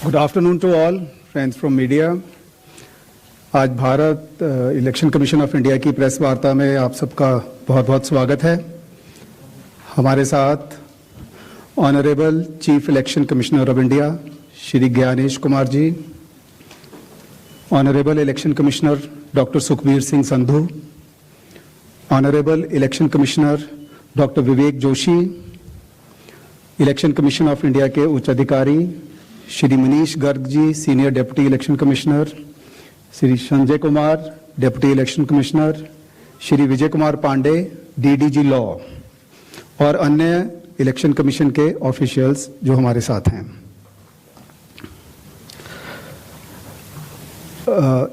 Good afternoon to all friends from media. आज Bharat election commission of India की press वार्ता में आप सबका बहुत बहुत स्वागत है। हमारे साथ honourable chief election commissioner of India Shri Gyanesh Kumar ji, honourable election commissioner doctor Sukhbir Singh Sandhu, honourable election commissioner doctor Vivek Joshi, election commission of India के उच्च अधिकारी Shri Manish Garg ji, senior deputy election commissioner, Shri Sanjay Kumar, deputy election commissioner, Shri Vijay Kumar Pandey, DDG law, और अन्य इलेक्शन कमीशन के ऑफिशियल्स जो हमारे साथ हैं।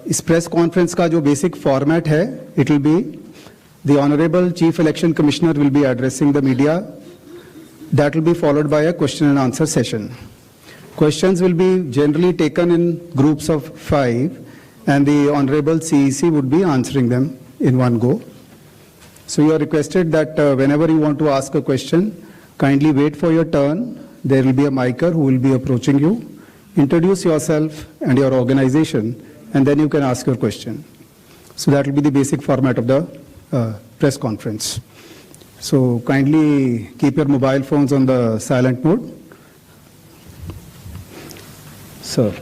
इस प्रेस कॉन्फ्रेंस का जो बेसिक फॉर्मेट है, it will be the honourable chief election commissioner will be addressing the media, that will be followed by a question and answer session. Questions will be generally taken in groups of 5 and the honorable CEC would be answering them in one go. So you are requested that whenever you want to ask a question, kindly wait for your turn. There will be a micer who will be approaching you. Introduce yourself and your organization and then you can ask your question. So that will be the basic format of the press conference. So kindly keep your mobile phones on the silent mode. Sir.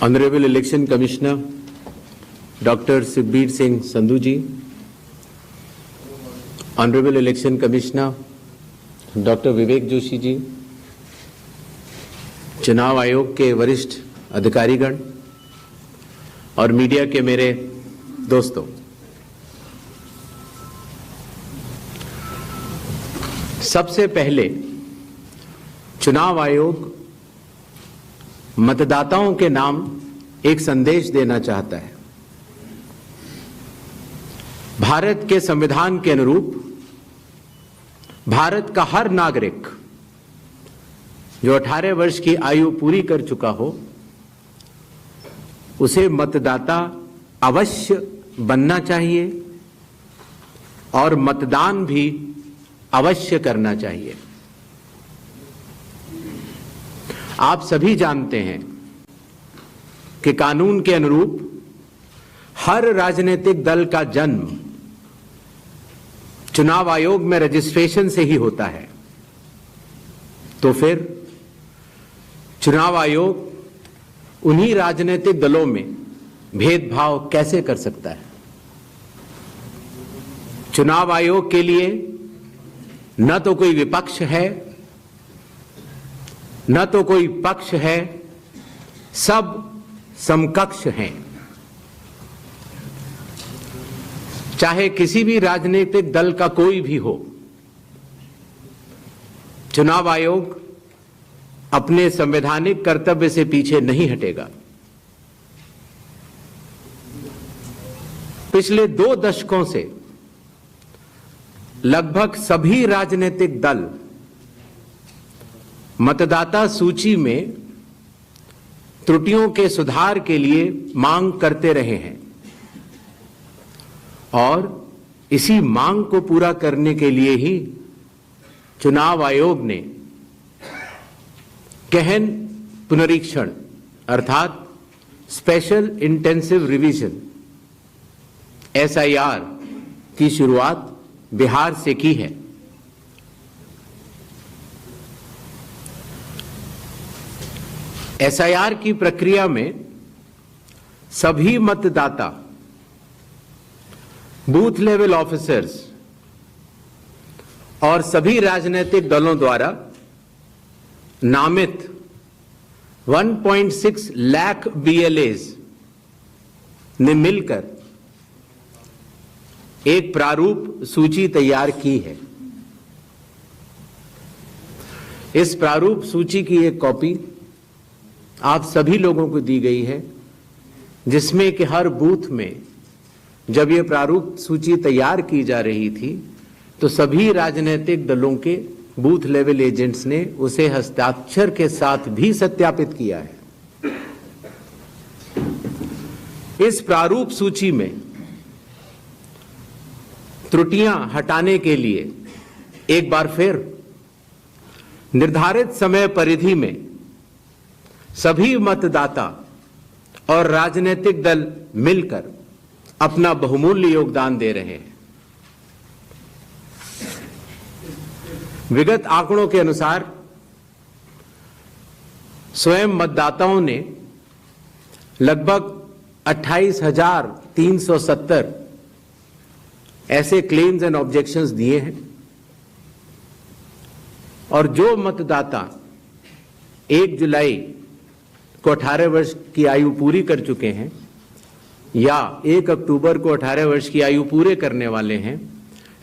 Honorable Election Commissioner Dr. Sukhbir Singh Sandhu ji, Honorable Election Commissioner Dr. Vivek Joshi ji, चुनाव आयोग के वरिष्ठ अधिकारीगण और media के मेरे दोस्तों, सबसे पहले चुनाव आयोग मतदाताओं के नाम एक संदेश देना चाहता है। भारत के संविधान के अनुरूप भारत का हर नागरिक जो 18 वर्ष की आयु पूरी कर चुका हो, उसे मतदाता अवश्य बनना चाहिए और मतदान भी अवश्य करना चाहिए। आप सभी जानते हैं कि कानून के अनुरूप हर राजनीतिक दल का जन्म चुनाव आयोग में रजिस्ट्रेशन से ही होता है। तो फिर चुनाव आयोग उन्हीं राजनीतिक दलों में भेदभाव कैसे कर सकता है? चुनाव आयोग के लिए न तो कोई विपक्ष है, न तो कोई पक्ष है, सब समकक्ष हैं। चाहे किसी भी राजनीतिक दल का कोई भी हो, चुनाव आयोग अपने संवैधानिक कर्तव्य से पीछे नहीं हटेगा। पिछले 2 दशकों से लगभग सभी राजनीतिक दल मतदाता सूची में त्रुटियों के सुधार के लिए मांग करते रहे हैं और इसी मांग को पूरा करने के लिए ही चुनाव आयोग ने गहन पुनरीक्षण अर्थात स्पेशल इंटेंसिव रिवीजन SIR की शुरुआत बिहार से की है। SIR की प्रक्रिया में सभी मतदाता, बूथ लेवल ऑफिसर्स और सभी राजनीतिक दलों द्वारा नामित 1.6 लाख BLAs ने मिलकर एक प्रारूप सूची तैयार की है। इस प्रारूप सूची की एक कॉपी आप सभी लोगों को दी गई है, जिसमें कि हर बूथ में जब ये प्रारूप सूची तैयार की जा रही थी तो सभी राजनीतिक दलों के बूथ लेवल एजेंट्स ने उसे हस्ताक्षर के साथ भी सत्यापित किया है। इस प्रारूप सूची में त्रुटियां हटाने के लिए एक बार फिर निर्धारित समय परिधि में सभी मतदाता और राजनीतिक दल मिलकर अपना बहुमूल्य योगदान दे रहे हैं। विगत आंकड़ों के अनुसार स्वयं मतदाताओं ने लगभग 28,370 ऐसे क्लेम्स एंड ऑब्जेक्शंस दिए हैं और जो मतदाता 1 जुलाई को 18 वर्ष की आयु पूरी कर चुके हैं या 1 अक्टूबर को 18 वर्ष की आयु पूरे करने वाले हैं,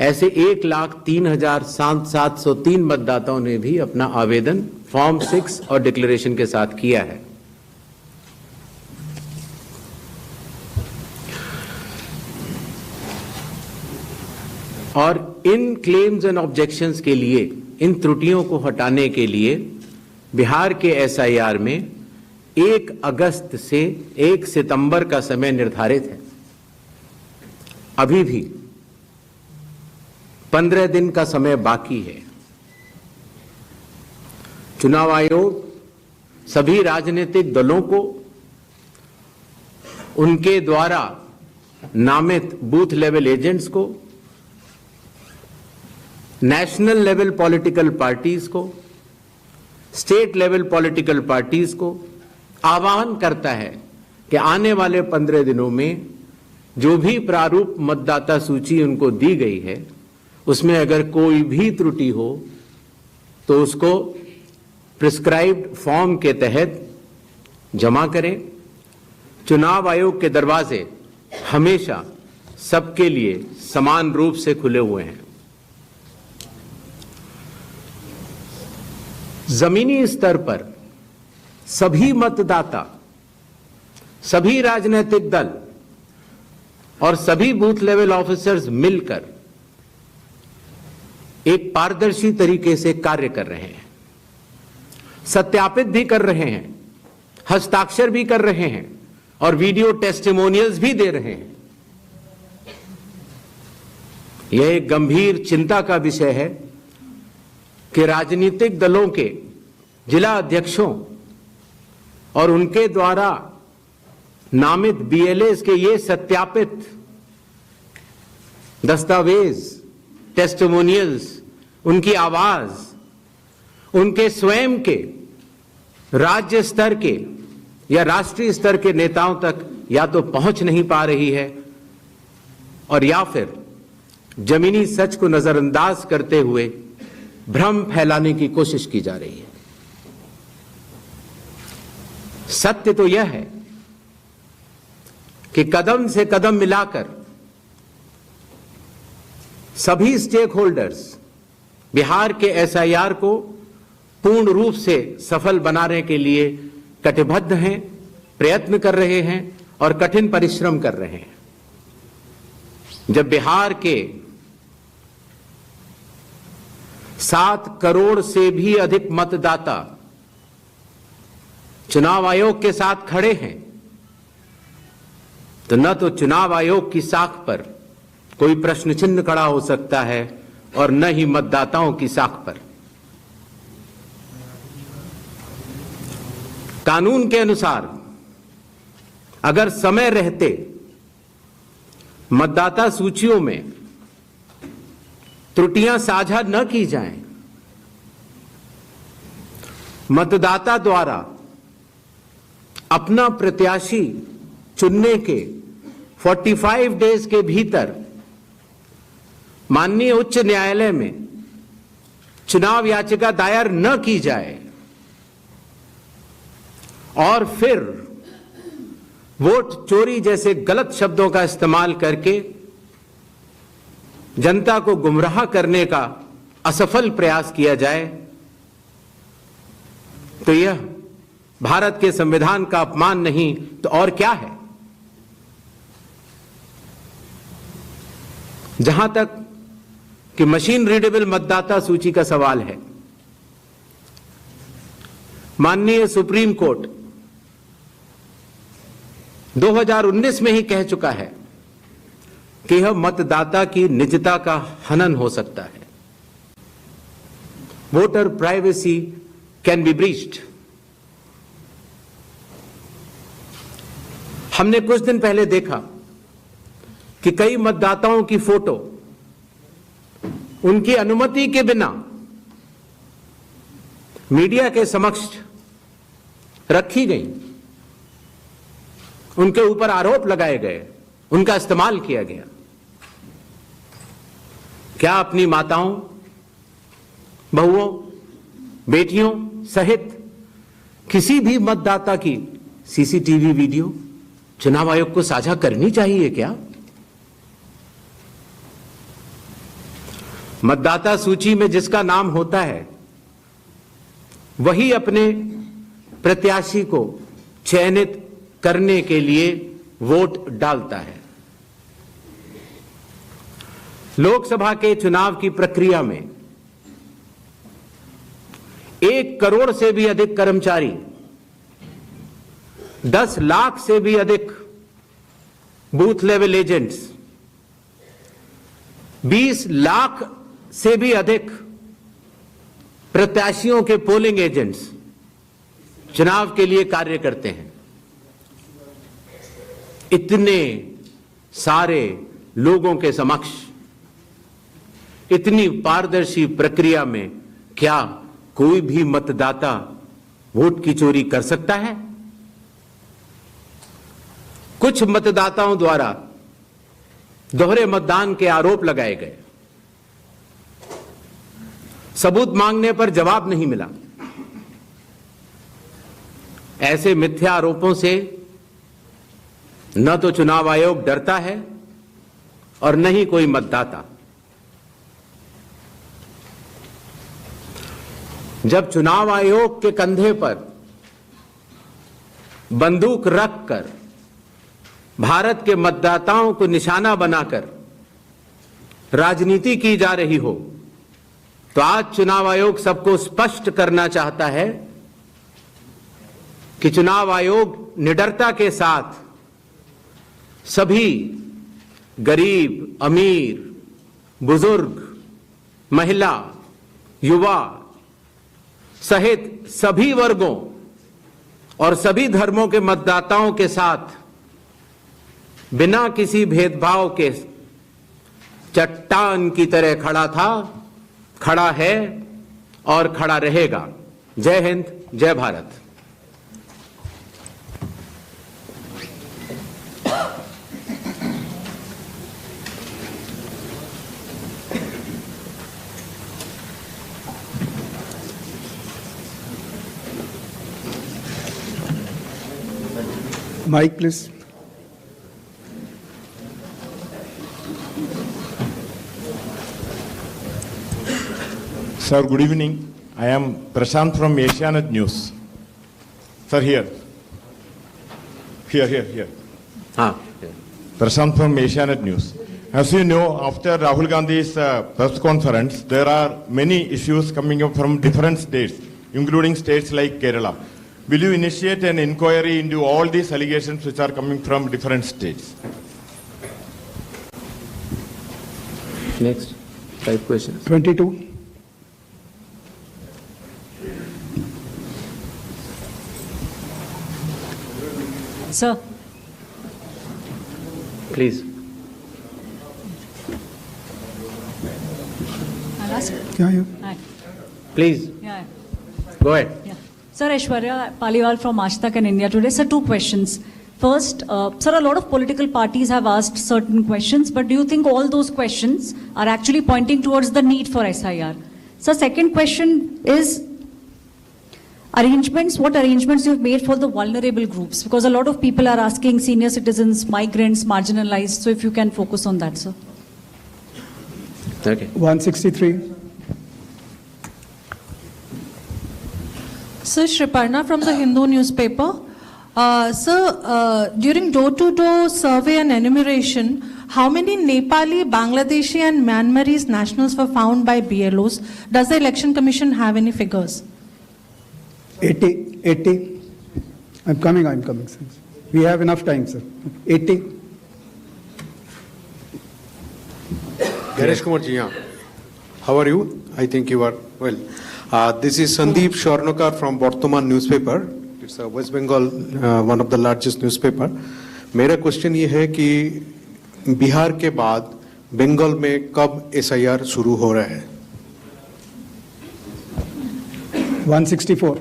ऐसे 1,03,703 मतदाताओं ने भी अपना आवेदन फॉर्म 6 और डिक्लेरेशन के साथ किया है। और इन क्लेम्स एंड ऑब्जेक्शंस के लिए, इन त्रुटियों को हटाने के लिए बिहार के एसआईआर में 1 अगस्त से 1 सितंबर का समय निर्धारित है। अभी भी 15 दिन का समय बाकी है। चुनाव आयोग सभी राजनीतिक दलों को उनके द्वारा नामित बूथ लेवल एजेंट्स को, नेशनल लेवल पॉलिटिकल पार्टीज को, स्टेट लेवल पॉलिटिकल पार्टीज को आह्वान करता है कि आने वाले 15 दिनों में जो भी प्रारूप मतदाता सूची उनको दी गई है उसमें अगर कोई भी त्रुटि हो तो उसको प्रिस्क्राइब्ड फॉर्म के तहत जमा करें। चुनाव आयोग के दरवाजे हमेशा सबके लिए समान रूप से खुले हुए हैं। जमीनी स्तर पर सभी मतदाता, सभी राजनीतिक दल और सभी बूथ लेवल ऑफिसर्स मिलकर एक पारदर्शी तरीके से कार्य कर रहे हैं, सत्यापित भी कर रहे हैं, हस्ताक्षर भी कर रहे हैं और वीडियो टेस्टिमोनियल्स भी दे रहे हैं। यह एक गंभीर चिंता का विषय है कि राजनीतिक दलों के जिला अध्यक्षों और उनके द्वारा नामित बीएलएस के ये सत्यापित दस्तावेज, टेस्टिमोनियल्स, उनकी आवाज उनके स्वयं के राज्य स्तर के या राष्ट्रीय स्तर के नेताओं तक या तो पहुंच नहीं पा रही है और या फिर जमीनी सच को नजरअंदाज करते हुए भ्रम फैलाने की कोशिश की जा रही है। सत्य तो यह है कि कदम से कदम मिलाकर सभी स्टेक होल्डर्स बिहार के एसआईआर को पूर्ण रूप से सफल बनाने के लिए कटिबद्ध हैं, प्रयत्न कर रहे हैं और कठिन परिश्रम कर रहे हैं। जब बिहार के 7 करोड़ से भी अधिक मतदाता चुनाव आयोग के साथ खड़े हैं तो न तो चुनाव आयोग की साख पर कोई प्रश्न चिन्ह खड़ा हो सकता है और न ही मतदाताओं की साख पर। कानून के अनुसार अगर समय रहते मतदाता सूचियों में त्रुटियां साझा न की जाएं, मतदाता द्वारा अपना प्रत्याशी चुनने के 45 डेज के भीतर माननीय उच्च न्यायालय में चुनाव याचिका दायर न की जाए और फिर वोट चोरी जैसे गलत शब्दों का इस्तेमाल करके जनता को गुमराह करने का असफल प्रयास किया जाए तो यह भारत के संविधान का अपमान नहीं तो और क्या है। जहां तक कि मशीन रीडेबल मतदाता सूची का सवाल है, माननीय सुप्रीम कोर्ट 2019 में ही कह चुका है कि यह मतदाता की निजता का हनन हो सकता है। Voter privacy can be breached. हमने कुछ दिन पहले देखा कि कई मतदाताओं की फोटो उनकी अनुमति के बिना मीडिया के समक्ष रखी गई, उनके ऊपर आरोप लगाए गए, उनका इस्तेमाल किया गया। क्या अपनी माताओं, बहुओं, बेटियों सहित किसी भी मतदाता की सीसीटीवी वीडियो चुनाव आयोग को साझा करनी चाहिए क्या? मतदाता सूची में जिसका नाम होता है वही अपने प्रत्याशी को चयनित करने के लिए वोट डालता है। लोकसभा के चुनाव की प्रक्रिया में 1 करोड़ से भी अधिक कर्मचारी, 10 लाख से भी अधिक बूथ लेवल एजेंट्स, 20 लाख से भी अधिक प्रत्याशियों के पोलिंग एजेंट्स चुनाव के लिए कार्य करते हैं। इतने सारे लोगों के समक्ष इतनी पारदर्शी प्रक्रिया में क्या कोई भी मतदाता वोट की चोरी कर सकता है? कुछ मतदाताओं द्वारा दोहरे मतदान के आरोप लगाए गए। सबूत मांगने पर जवाब नहीं मिला। ऐसे मिथ्या आरोपों से न तो चुनाव आयोग डरता है और न ही कोई मतदाता। जब चुनाव आयोग के कंधे पर बंदूक रखकर भारत के मतदाताओं को निशाना बनाकर राजनीति की जा रही हो, तो आज चुनाव आयोग सबको स्पष्ट करना चाहता है कि चुनाव आयोग निडरता के साथ सभी गरीब, अमीर, बुजुर्ग, महिला, युवा सहित सभी वर्गों और सभी धर्मों के मतदाताओं के साथ बिना किसी भेदभाव के चट्टान की तरह खड़ा था, खड़ा है और खड़ा रहेगा। जय हिंद, जय Bharat. Mike, please. Sir, good evening. I am Prashant from Asianet News. Sir, here. Here. Prashant from Asianet News. As you know, after Rahul Gandhi's press conference, there are many issues coming up from different states, including states like Kerala. Will you initiate an inquiry into all these allegations which are coming from different states? Next, 5 questions. 22. Sir. Please. I'll ask. Yeah. Hi. Please. Yeah. Go ahead. Yeah. Sir, Aishwarya Paliwal from Aaj Tak and India Today. Sir, 2 questions. First, sir, a lot of political parties have asked certain questions, but do you think all those questions are actually pointing towards the need for SIR? Sir, second question is what arrangements you've made for the vulnerable groups? Because a lot of people are asking senior citizens, migrants, marginalized. So if you can focus on that, sir. Okay. 163. Sir, Shriparna from the Hindu newspaper. Sir, during door-to-door survey and enumeration, how many Nepali, Bangladeshi and Myanmarese nationals were found by BLOs? Does the Election Commission have any figures? 80. I'm coming, sir. We have enough time, sir. 80. Ganesh Kumar ji, yeah. How are you? I think you are well. This is Sandeep Shornokar from Bartaman newspaper. It's a West Bengal, one of the largest newspaper. मेरा question ये है कि बिहार के बाद बंगाल में कब SIR शुरू हो रहा है? 164.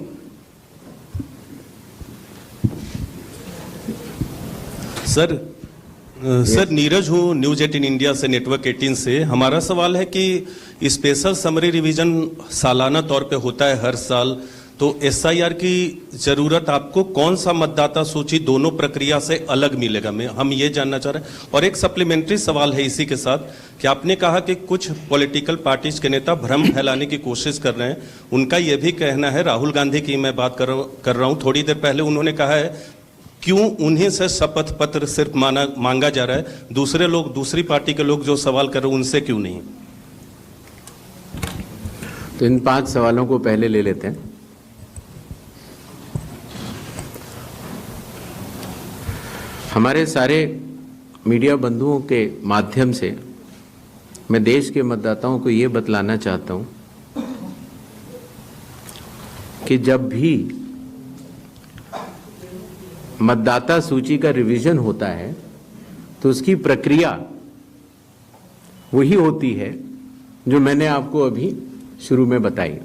सर नीरज हूँ न्यूज 18 इंडिया से, नेटवर्क 18 से। हमारा सवाल है कि स्पेशल समरी रिवीजन सालाना तौर पे होता है हर साल, तो SIR की जरूरत आपको कौन सा मतदाता सूची दोनों प्रक्रिया से अलग मिलेगा, हम ये जानना चाह रहे हैं। और एक सप्लीमेंट्री सवाल है इसी के साथ कि आपने कहा कि कुछ पॉलिटिकल पार्टीज के नेता भ्रम फैलाने की कोशिश कर रहे हैं। उनका यह भी कहना है, राहुल गांधी की मैं बात कर रहा हूँ, थोड़ी देर पहले उन्होंने कहा है क्यों उन्हीं से शपथ पत्र सिर्फ मांगा जा रहा है, दूसरे लोग, दूसरी पार्टी के लोग जो सवाल कर रहे हैं उनसे क्यों नहीं? तो इन 5 सवालों को पहले ले लेते हैं। हमारे सारे मीडिया बंधुओं के माध्यम से मैं देश के मतदाताओं को ये बतलाना चाहता हूं कि जब भी मतदाता सूची का रिवीजन होता है तो उसकी प्रक्रिया वही होती है जो मैंने आपको अभी शुरू में बताई।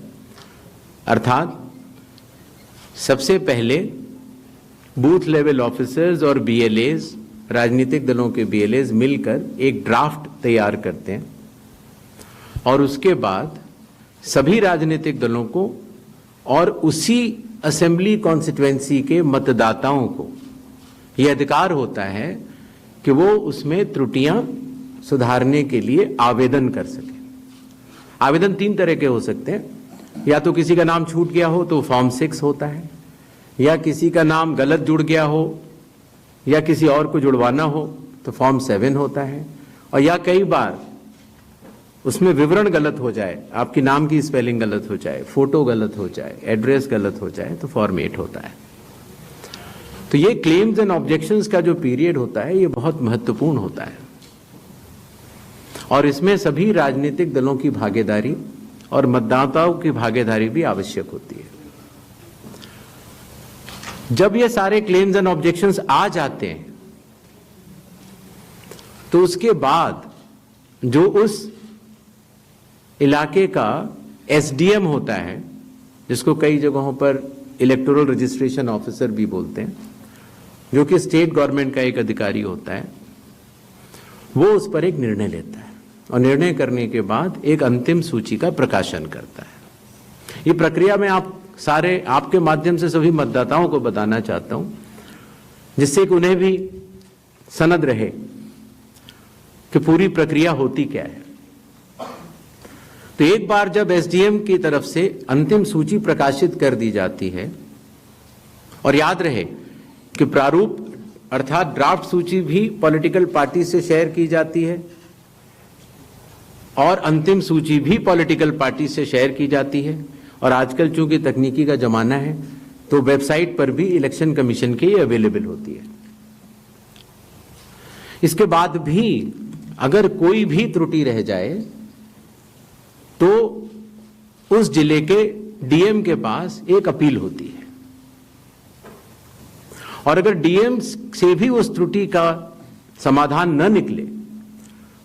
अर्थात सबसे पहले बूथ लेवल ऑफिसर्स और BLAs, राजनीतिक दलों के BLAs मिलकर एक ड्राफ्ट तैयार करते हैं और उसके बाद सभी राजनीतिक दलों को और उसी असेंबली कॉन्स्टिट्यूएंसी के मतदाताओं को यह अधिकार होता है कि वो उसमें त्रुटियां सुधारने के लिए आवेदन कर सके। आवेदन 3 तरह के हो सकते हैं, या तो किसी का नाम छूट गया हो तो फॉर्म 6 होता है, या किसी का नाम गलत जुड़ गया हो या किसी और को जुड़वाना हो तो फॉर्म 7 होता है, और या कई बार उसमें विवरण गलत हो जाए, आपकी नाम की स्पेलिंग गलत हो जाए, फोटो गलत हो जाए, एड्रेस गलत हो जाए तो फॉर्म 8 होता है। तो ये क्लेम्स एंड ऑब्जेक्शंस का जो पीरियड होता है ये बहुत महत्वपूर्ण होता है और इसमें सभी राजनीतिक दलों की भागीदारी और मतदाताओं की भागीदारी भी आवश्यक होती है। जब ये सारे क्लेम्स एंड ऑब्जेक्शंस आ जाते हैं तो उसके बाद जो उस इलाके का SDM होता है, जिसको कई जगहों पर इलेक्टोरल रजिस्ट्रेशन ऑफिसर भी बोलते हैं, जो कि स्टेट गवर्नमेंट का एक अधिकारी होता है, वो उस पर एक निर्णय लेता है और निर्णय करने के बाद एक अंतिम सूची का प्रकाशन करता है। ये प्रक्रिया में आप सारे, आपके माध्यम से सभी मतदाताओं को बताना चाहता हूं, जिससे कि उन्हें भी सनद रहे कि पूरी प्रक्रिया होती क्या है। तो एक बार जब SDM की तरफ से अंतिम सूची प्रकाशित कर दी जाती है, और याद रहे कि प्रारूप अर्थात ड्राफ्ट सूची भी पॉलिटिकल पार्टी से शेयर की जाती है और अंतिम सूची भी पॉलिटिकल पार्टी से शेयर की जाती है, और आजकल चूंकि तकनीकी का जमाना है तो वेबसाइट पर भी इलेक्शन कमीशन की अवेलेबल होती है। इसके बाद भी अगर कोई भी त्रुटि रह जाए तो उस जिले के DM के पास एक अपील होती है, और अगर DM से भी उस त्रुटि का समाधान न निकले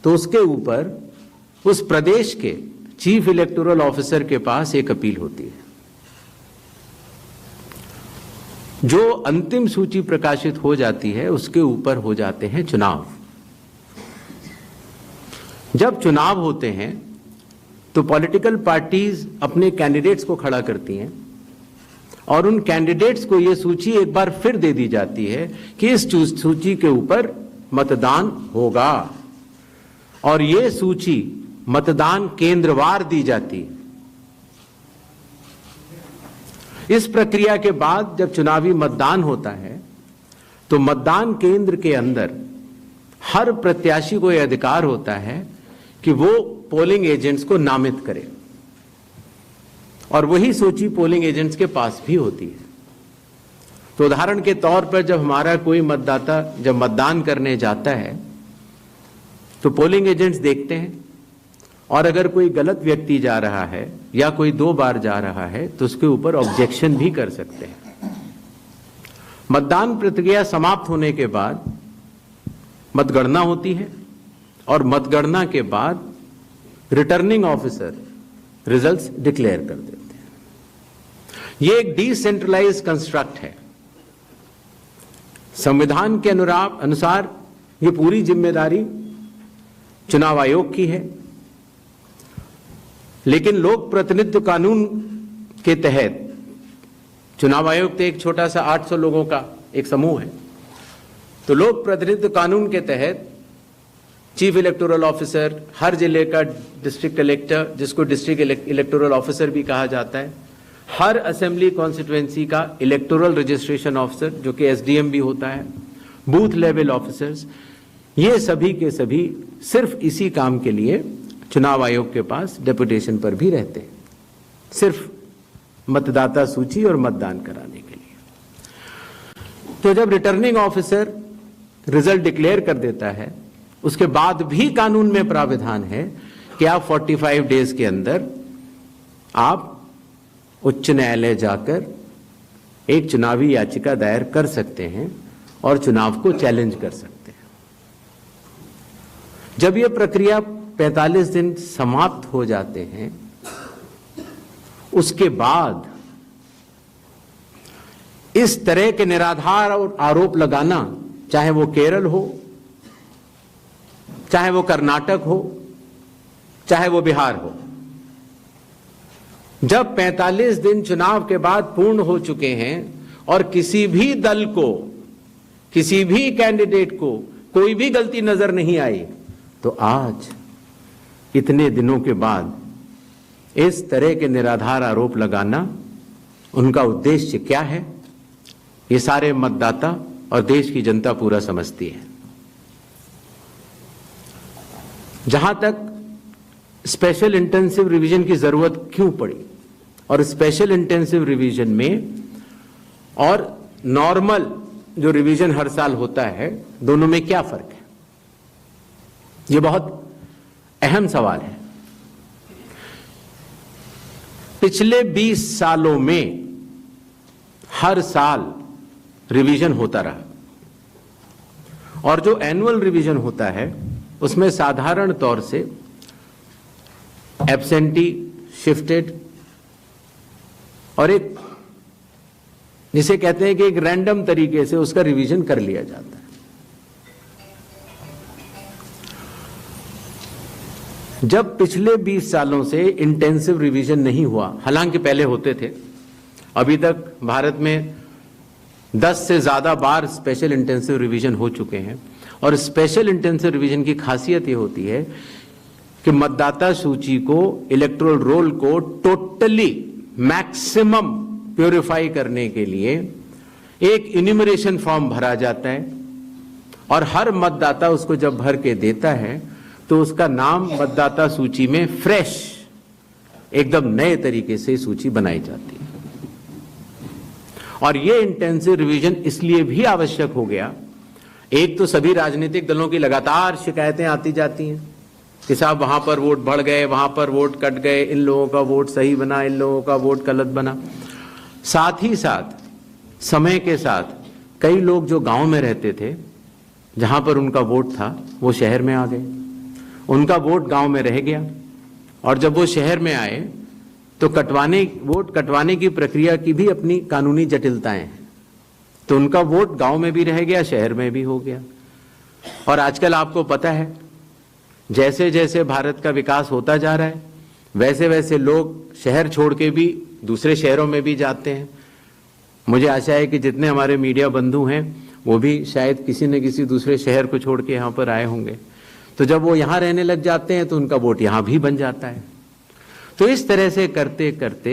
तो उसके ऊपर उस प्रदेश के चीफ इलेक्टोरल ऑफिसर के पास एक अपील होती है। जो अंतिम सूची प्रकाशित हो जाती है उसके ऊपर हो जाते हैं चुनाव। जब चुनाव होते हैं तो पॉलिटिकल पार्टीज अपने कैंडिडेट्स को खड़ा करती हैं और उन कैंडिडेट्स को यह सूची एक बार फिर दे दी जाती है कि इस सूची के ऊपर मतदान होगा, और यह सूची मतदान केंद्रवार दी जाती है। इस प्रक्रिया के बाद जब चुनावी मतदान होता है तो मतदान केंद्र के अंदर हर प्रत्याशी को यह अधिकार होता है कि वो पोलिंग एजेंट्स को नामित करे, और वही सूची पोलिंग एजेंट्स के पास भी होती है। तो उदाहरण के तौर पर जब हमारा कोई मतदाता जब मतदान करने जाता है तो पोलिंग एजेंट्स देखते हैं और अगर कोई गलत व्यक्ति जा रहा है या कोई 2 बार जा रहा है तो उसके ऊपर ऑब्जेक्शन भी कर सकते हैं। मतदान प्रक्रिया समाप्त होने के बाद मतगणना होती है और मतगणना के बाद रिटर्निंग ऑफिसर रिजल्ट्स डिक्लेयर कर देते हैं। यह एक डिसेंट्रलाइज कंस्ट्रक्ट है। संविधान के अनुसार ये पूरी जिम्मेदारी चुनाव आयोग की है, लेकिन लोक प्रतिनिधित्व कानून के तहत चुनाव आयोग तो एक छोटा सा 800 लोगों का एक समूह है, तो लोक प्रतिनिधित्व कानून के तहत चीफ इलेक्टोरल ऑफिसर, हर जिले का डिस्ट्रिक्ट कलेक्टर, जिसको डिस्ट्रिक्ट इलेक्टोरल ऑफिसर भी कहा जाता है, हर असेंबली कॉन्स्टिट्यूएंसी का इलेक्टोरल रजिस्ट्रेशन ऑफिसर जो कि एसडीएम भी होता है, बूथ लेवल ऑफिसर्स, ये सभी के सभी सिर्फ इसी काम के लिए चुनाव आयोग के पास डेपुटेशन पर भी रहते हैं, सिर्फ मतदाता सूची और मतदान कराने के लिए। तो जब रिटर्निंग ऑफिसर रिजल्ट डिक्लेयर कर देता है, उसके बाद भी कानून में प्राविधान है कि आप 45 डेज के अंदर आप उच्च न्यायालय जाकर एक चुनावी याचिका दायर कर सकते हैं और चुनाव को चैलेंज कर सकते हैं। जब यह प्रक्रिया 45 दिन समाप्त हो जाते हैं, उसके बाद इस तरह के निराधार और आरोप लगाना, चाहे वो केरल हो, चाहे वो कर्नाटक हो, चाहे वो बिहार हो, जब 45 दिन चुनाव के बाद पूर्ण हो चुके हैं और किसी भी दल को, किसी भी कैंडिडेट को कोई भी गलती नजर नहीं आई, तो आज इतने दिनों के बाद इस तरह के निराधार आरोप लगाना, उनका उद्देश्य क्या है, ये सारे मतदाता और देश की जनता पूरा समझती है। जहां तक स्पेशल इंटेंसिव रिवीजन की जरूरत क्यों पड़ी और स्पेशल इंटेंसिव रिवीजन में और नॉर्मल जो रिवीजन हर साल होता है, दोनों में क्या फर्क है, यह बहुत अहम सवाल है। पिछले 20 सालों में हर साल रिवीजन होता रहा और जो एनुअल रिवीजन होता है उसमें साधारण तौर से एब्सेंटी, शिफ्टेड और एक जिसे कहते हैं कि एक रैंडम तरीके से उसका रिवीजन कर लिया जाता है। जब पिछले 20 सालों से इंटेंसिव रिवीजन नहीं हुआ, हालांकि पहले होते थे, अभी तक भारत में 10 से ज्यादा बार स्पेशल इंटेंसिव रिवीजन हो चुके हैं। और स्पेशल इंटेंसिव रिवीजन की खासियत ये होती है कि मतदाता सूची को, इलेक्टोरल रोल को टोटली मैक्सिमम प्योरीफाई करने के लिए एक इन्यूमरेशन फॉर्म भरा जाता है और हर मतदाता उसको जब भर के देता है तो उसका नाम मतदाता सूची में फ्रेश, एकदम नए तरीके से सूची बनाई जाती है। और यह इंटेंसिव रिवीजन इसलिए भी आवश्यक हो गया, एक तो सभी राजनीतिक दलों की लगातार शिकायतें आती जाती हैं कि साहब वहां पर वोट बढ़ गए, वहां पर वोट कट गए, इन लोगों का वोट सही बना, इन लोगों का वोट गलत बना। साथ ही साथ समय के साथ कई लोग जो गांव में रहते थे, जहां पर उनका वोट था, वो शहर में आ गए, उनका वोट गांव में रह गया और जब वो शहर में आए तो वोट कटवाने की प्रक्रिया की भी अपनी कानूनी जटिलताएं हैं, तो उनका वोट गांव में भी रह गया, शहर में भी हो गया। और आजकल आपको पता है, जैसे जैसे भारत का विकास होता जा रहा है, वैसे वैसे लोग शहर छोड़ के भी दूसरे शहरों में भी जाते हैं। मुझे आशा है कि जितने हमारे मीडिया बंधु हैं वो भी शायद किसी न किसी दूसरे शहर को छोड़ के यहाँ पर आए होंगे, तो जब वो यहाँ रहने लग जाते हैं तो उनका वोट यहाँ भी बन जाता है। तो इस तरह से करते करते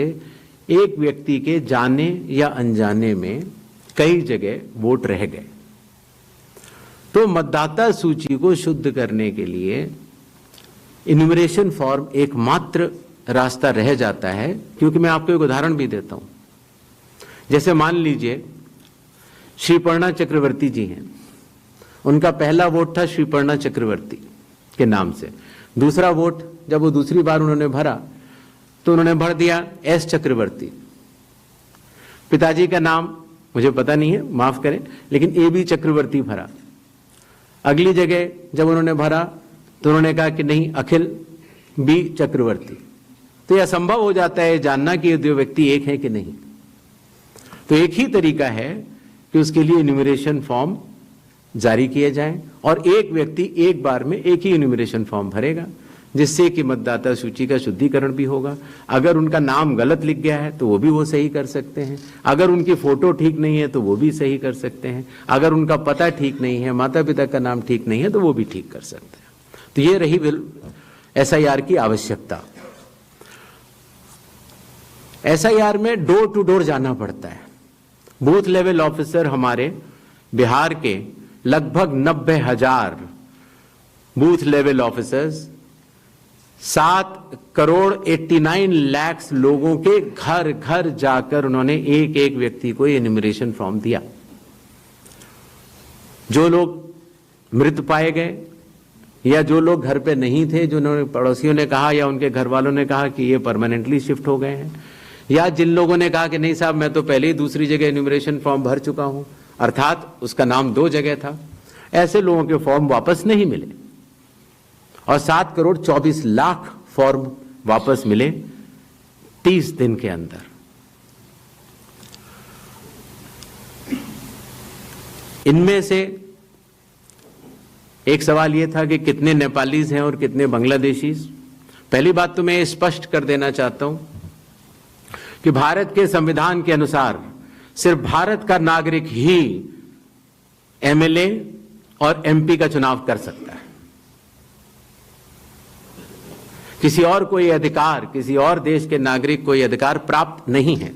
एक व्यक्ति के जाने या अनजाने में कई जगह वोट रह गए। तो मतदाता सूची को शुद्ध करने के लिए इन्यूमरेशन फॉर्म एकमात्र रास्ता रह जाता है, क्योंकि मैं आपको एक उदाहरण भी देता हूं। जैसे मान लीजिए श्रीपर्णा चक्रवर्ती जी हैं, उनका पहला वोट था श्रीपर्णा चक्रवर्ती के नाम से, दूसरा वोट जब वो दूसरी बार उन्होंने भरा तो उन्होंने भर दिया एस चक्रवर्ती। पिताजी का नाम मुझे पता नहीं है, माफ करें, लेकिन ए बी चक्रवर्ती भरा। अगली जगह जब उन्होंने भरा तो उन्होंने कहा कि नहीं, अखिल बी चक्रवर्ती। तो यह असंभव हो जाता है जानना कि ये दो व्यक्ति एक है कि नहीं। तो एक ही तरीका है कि उसके लिए इन्यूमरेशन फॉर्म जारी किए जाएं और एक व्यक्ति एक बार में एक ही इन्यूमरेशन फॉर्म भरेगा, जिससे कि मतदाता सूची का शुद्धिकरण भी होगा। अगर उनका नाम गलत लिख गया है तो वो भी वो सही कर सकते हैं, अगर उनकी फोटो ठीक नहीं है तो वो भी सही कर सकते हैं, अगर उनका पता ठीक नहीं है, माता पिता का नाम ठीक नहीं है तो वो भी ठीक कर सकते हैं। तो ये रही SIR की आवश्यकता। SIR में डोर टू डोर जाना पड़ता है। बूथ लेवल ऑफिसर हमारे बिहार के लगभग 90,000 बूथ लेवल ऑफिसर्स 7,89,00,000 लोगों के घर घर जाकर उन्होंने एक एक व्यक्ति को एन्यूमरेशन फॉर्म दिया। जो लोग मृत पाए गए या जो लोग घर पे नहीं थे, जो पड़ोसियों ने कहा या उनके घर वालों ने कहा कि ये परमानेंटली शिफ्ट हो गए हैं, या जिन लोगों ने कहा कि नहीं साहब मैं तो पहले ही दूसरी जगह एन्यूमरेशन फॉर्म भर चुका हूं, अर्थात उसका नाम 2 जगह था, ऐसे लोगों के फॉर्म वापस नहीं मिले और 7,24,00,000 फॉर्म वापस मिले 30 दिन के अंदर। इनमें से एक सवाल यह था कि कितने नेपालीज हैं और कितने बांग्लादेशीज। पहली बात तो मैं स्पष्ट कर देना चाहता हूं कि भारत के संविधान के अनुसार सिर्फ भारत का नागरिक ही MLA और MP का चुनाव कर सकता है। किसी और कोई अधिकार, किसी और देश के नागरिक को यह अधिकार प्राप्त नहीं है।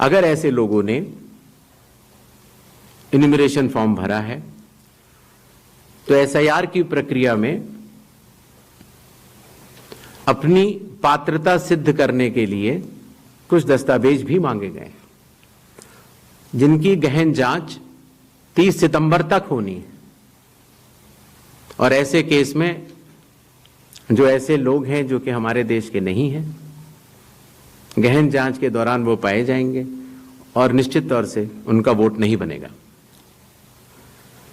अगर ऐसे लोगों ने इन्यूमरेशन फॉर्म भरा है तो SIR की प्रक्रिया में अपनी पात्रता सिद्ध करने के लिए कुछ दस्तावेज भी मांगे गए, जिनकी गहन जांच 30 सितंबर तक होनी है। और ऐसे केस में जो ऐसे लोग हैं जो कि हमारे देश के नहीं हैं, गहन जांच के दौरान वो पाए जाएंगे और निश्चित तौर से उनका वोट नहीं बनेगा।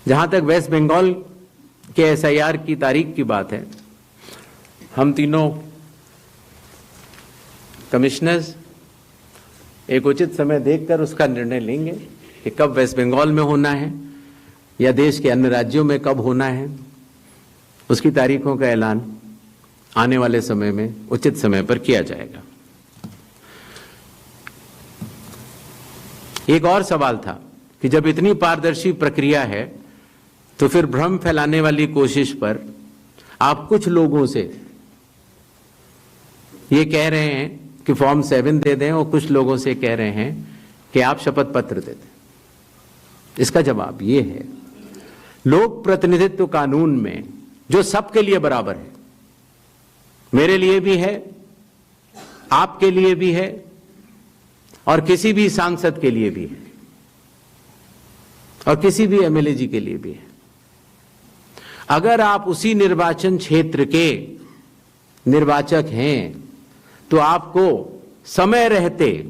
जहां तक वेस्ट बंगाल के SIR की तारीख की बात है, हम तीनों कमिश्नर्स एक उचित समय देखकर उसका निर्णय लेंगे कि कब वेस्ट बंगाल में होना है या देश के अन्य राज्यों में कब होना है। उसकी तारीखों का ऐलान आने वाले समय में उचित समय पर किया जाएगा। एक और सवाल था कि जब इतनी पारदर्शी प्रक्रिया है तो फिर भ्रम फैलाने वाली कोशिश पर आप कुछ लोगों से ये कह रहे हैं कि फॉर्म 7 दे दें और कुछ लोगों से कह रहे हैं कि आप शपथ पत्र दे दें। इसका जवाब ये है, लोक प्रतिनिधित्व कानून में जो सबके लिए बराबर है, मेरे लिए भी है, आपके लिए भी है और किसी भी सांसद के लिए भी है और किसी भी MLA जी के लिए भी है। अगर आप उसी निर्वाचन क्षेत्र के निर्वाचक हैं तो आपको समय रहते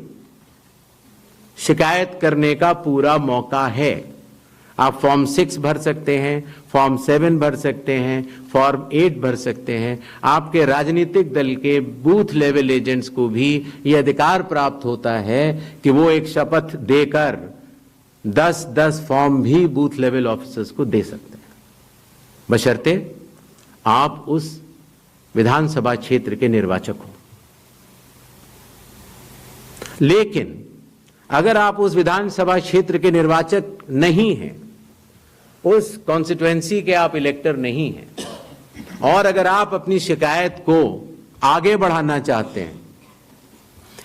शिकायत करने का पूरा मौका है। आप फॉर्म 6 भर सकते हैं, फॉर्म 7 भर सकते हैं, फॉर्म 8 भर सकते हैं। आपके राजनीतिक दल के बूथ लेवल एजेंट्स को भी यह अधिकार प्राप्त होता है कि वो एक शपथ देकर 10-10 फॉर्म भी बूथ लेवल ऑफिसर्स को दे सकते हैं, बशर्ते आप उस विधानसभा क्षेत्र के निर्वाचक हो। लेकिन अगर आप उस विधानसभा क्षेत्र के निर्वाचक नहीं हैं, उस कॉन्स्टिट्यूएंसी के आप इलेक्टर नहीं हैं, और अगर आप अपनी शिकायत को आगे बढ़ाना चाहते हैं,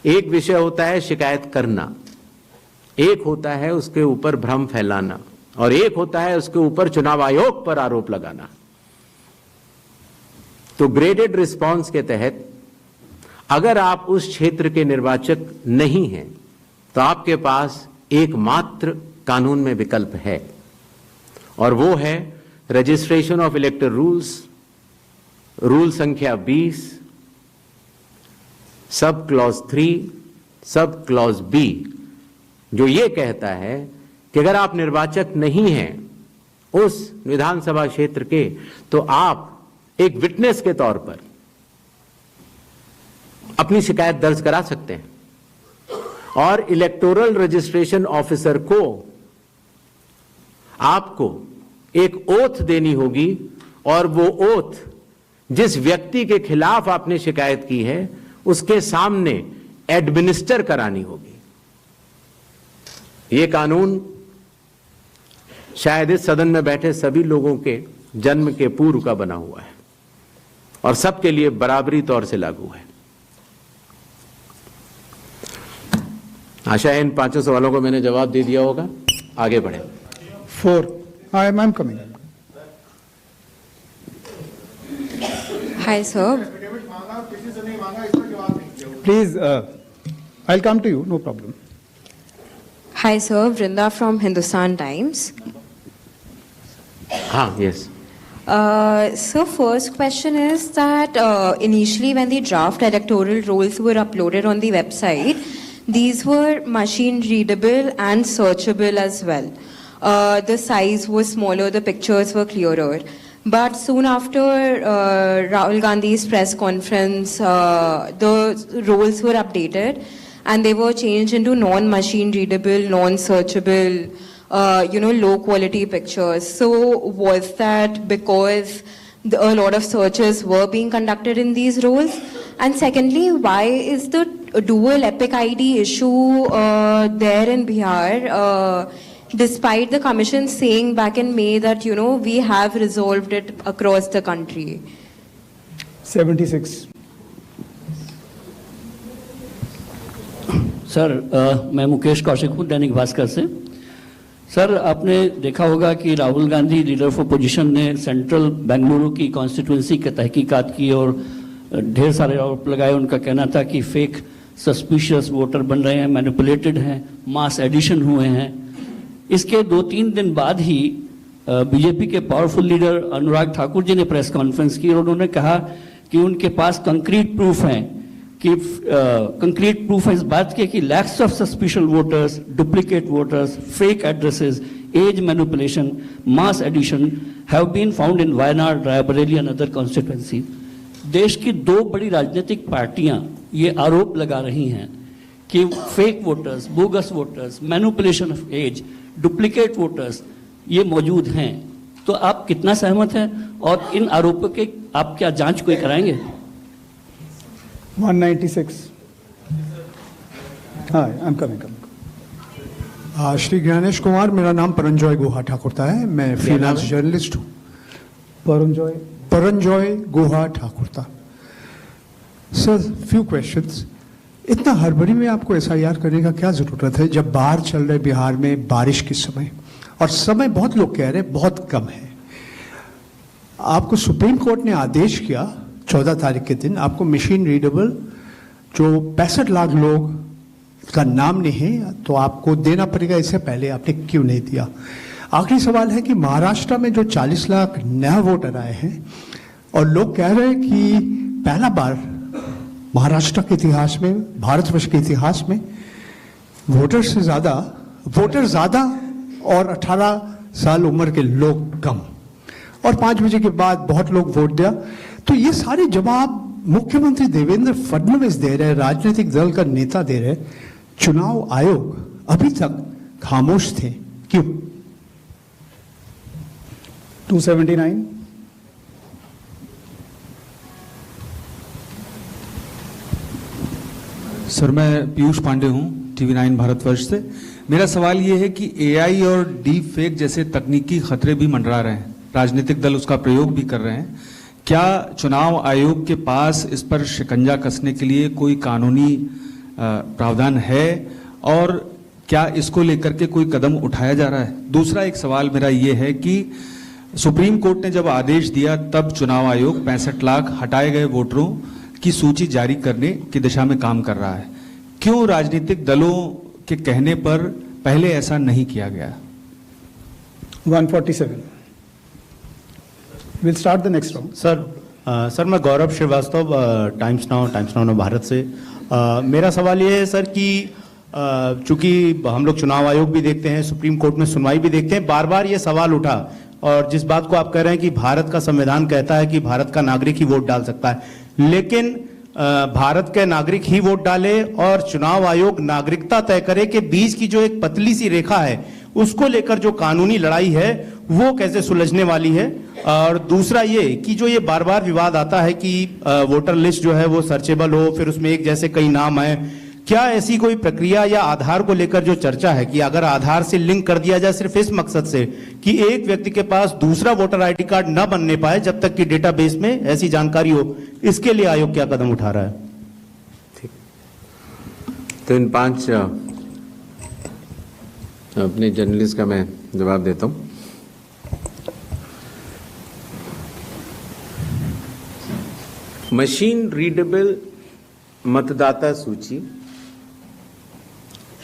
एक विषय होता है शिकायत करना, एक होता है उसके ऊपर भ्रम फैलाना, और एक होता है उसके ऊपर चुनाव आयोग पर आरोप लगाना। तो ग्रेडेड रिस्पांस के तहत अगर आप उस क्षेत्र के निर्वाचक नहीं हैं तो आपके पास एकमात्र कानून में विकल्प है, और वो है रजिस्ट्रेशन ऑफ इलेक्टर रूल्स रूल संख्या 20 sub clause 3 sub clause B, जो ये कहता है कि अगर आप निर्वाचक नहीं हैं उस विधानसभा क्षेत्र के, तो आप एक विटनेस के तौर पर अपनी शिकायत दर्ज करा सकते हैं और इलेक्टोरल रजिस्ट्रेशन ऑफिसर को आपको एक ओथ देनी होगी और वो ओथ जिस व्यक्ति के खिलाफ आपने शिकायत की है उसके सामने एडमिनिस्टर करानी होगी। ये कानून शायद इस सदन में बैठे सभी लोगों के जन्म के पूर्व का बना हुआ है और सबके लिए बराबरी तौर से लागू है। आशा है इन 5 सवालों को मैंने जवाब दे दिया होगा। आगे बढ़े। 4. I'm coming. Hi, sir. Please, I'll come to you, no problem. Hi, sir. Vrinda from Hindustan Times. Yes. So, first question is that initially when the draft electoral rolls were uploaded on the website, these were machine readable and searchable as well. The size was smaller, the pictures were clearer. But soon after Rahul Gandhi's press conference, the roles were updated and they were changed into non-machine readable, non-searchable, low quality pictures. So was that because a lot of searches were being conducted in these roles? And secondly, why is the dual epic ID issue there in Bihar? Despite the commission saying back in May that, we have resolved it across the country. 76. Sir मैं मुकेश कौशिक हूँ दैनिक भास्कर से। Sir आपने देखा होगा कि Rahul Gandhi leader of opposition ने central Bengaluru की constituency के तहकीकात की और ढेर सारे आरोप लगाए। उनका कहना था कि फेक सस्पिशियस वोटर बन रहे हैं, मैनिपुलेटेड हैं, मास एडिशन हुए हैं। इसके 2-3 दिन बाद ही बीजेपी के पावरफुल लीडर अनुराग ठाकुर जी ने प्रेस कॉन्फ्रेंस की और उन्होंने कहा कि उनके पास कंक्रीट प्रूफ हैं कि कंक्रीट प्रूफ है इस बात के कि lakhs of suspicious voters, duplicate voters, fake addresses, age manipulation, mass addition have been found in Wayanad, Raebareli and other constituency. देश की 2 बड़ी राजनीतिक पार्टियां ये आरोप लगा रही हैं कि fake voters, bogus voters, manipulation of age, duplicate voters ये मौजूद हैं। तो आप कितना सहमत हैं और इन आरोपों के आप क्या जांच कोई कराएंगे? 196. Hi, I'm coming. Shri Gyanesh Kumar, मेरा नाम परंजॉय गुहा ठाकुरता है, मैं फ्रीलांस जर्नलिस्ट हूँ। Paranjoy Guha Thakurta. Sir, few questions. इतना हड़बड़ी में आपको एसआईआर करने का क्या जरूरत है जब बाहर चल रहे बिहार में बारिश के समय, और समय बहुत लोग कह रहे हैं बहुत कम है। आपको सुप्रीम कोर्ट ने आदेश किया 14 तारीख के दिन, आपको मशीन रीडेबल जो 65 लाख लोग का नाम नहीं है तो आपको देना पड़ेगा। इससे पहले आपने क्यों नहीं दिया? आखिरी सवाल है कि महाराष्ट्र में जो 40 लाख नया वोटर आए हैं और लोग कह रहे हैं कि पहला बार महाराष्ट्र के इतिहास में, भारतवर्ष के इतिहास में वोटर ज्यादा और 18 साल उम्र के लोग कम, और 5 बजे के बाद बहुत लोग वोट दिया। तो ये सारे जवाब मुख्यमंत्री देवेंद्र फडणवीस दे रहे हैं, राजनीतिक दल का नेता दे रहे हैं। चुनाव आयोग अभी तक खामोश थे, क्यों? 279. सर, मैं पीयूष पांडे हूं TV9 भारतवर्ष से। मेरा सवाल ये है कि AI और डीप फेक जैसे तकनीकी खतरे भी मंडरा रहे हैं, राजनीतिक दल उसका प्रयोग भी कर रहे हैं। क्या चुनाव आयोग के पास इस पर शिकंजा कसने के लिए कोई कानूनी प्रावधान है और क्या इसको लेकर के कोई कदम उठाया जा रहा है? दूसरा एक सवाल मेरा ये है कि सुप्रीम कोर्ट ने जब आदेश दिया तब चुनाव आयोग 65 लाख हटाए गए वोटरों की सूची जारी करने की दिशा में काम कर रहा है। क्यों राजनीतिक दलों के कहने पर पहले ऐसा नहीं किया गया? 147. We'll start the next round. Sir, sir मैं गौरव श्रीवास्तव टाइम्स नाउ भारत से। मेरा सवाल ये है सर कि चूंकि हम लोग चुनाव आयोग भी देखते हैं, सुप्रीम कोर्ट में सुनवाई भी देखते हैं, बार बार ये सवाल उठा, और जिस बात को आप कह रहे हैं कि भारत का संविधान कहता है कि भारत का नागरिक ही वोट डाल सकता है, लेकिन भारत के नागरिक ही वोट डाले और चुनाव आयोग नागरिकता तय करे के बीच की जो एक पतली सी रेखा है, उसको लेकर जो कानूनी लड़ाई है वो कैसे सुलझने वाली है। और दूसरा ये कि जो ये बार बार विवाद आता है कि वोटर लिस्ट जो है वो सर्चेबल हो, फिर उसमें एक जैसे कई नाम है, क्या ऐसी कोई प्रक्रिया या आधार को लेकर जो चर्चा है कि अगर आधार से लिंक कर दिया जाए सिर्फ इस मकसद से कि एक व्यक्ति के पास दूसरा वोटर आईडी कार्ड न बनने पाए जब तक कि डेटाबेस में ऐसी जानकारी हो, इसके लिए आयोग क्या कदम उठा रहा है? ठीक, तो इन 5 अपने जर्नलिस्ट का मैं जवाब देता हूं। मशीन रीडेबल मतदाता सूची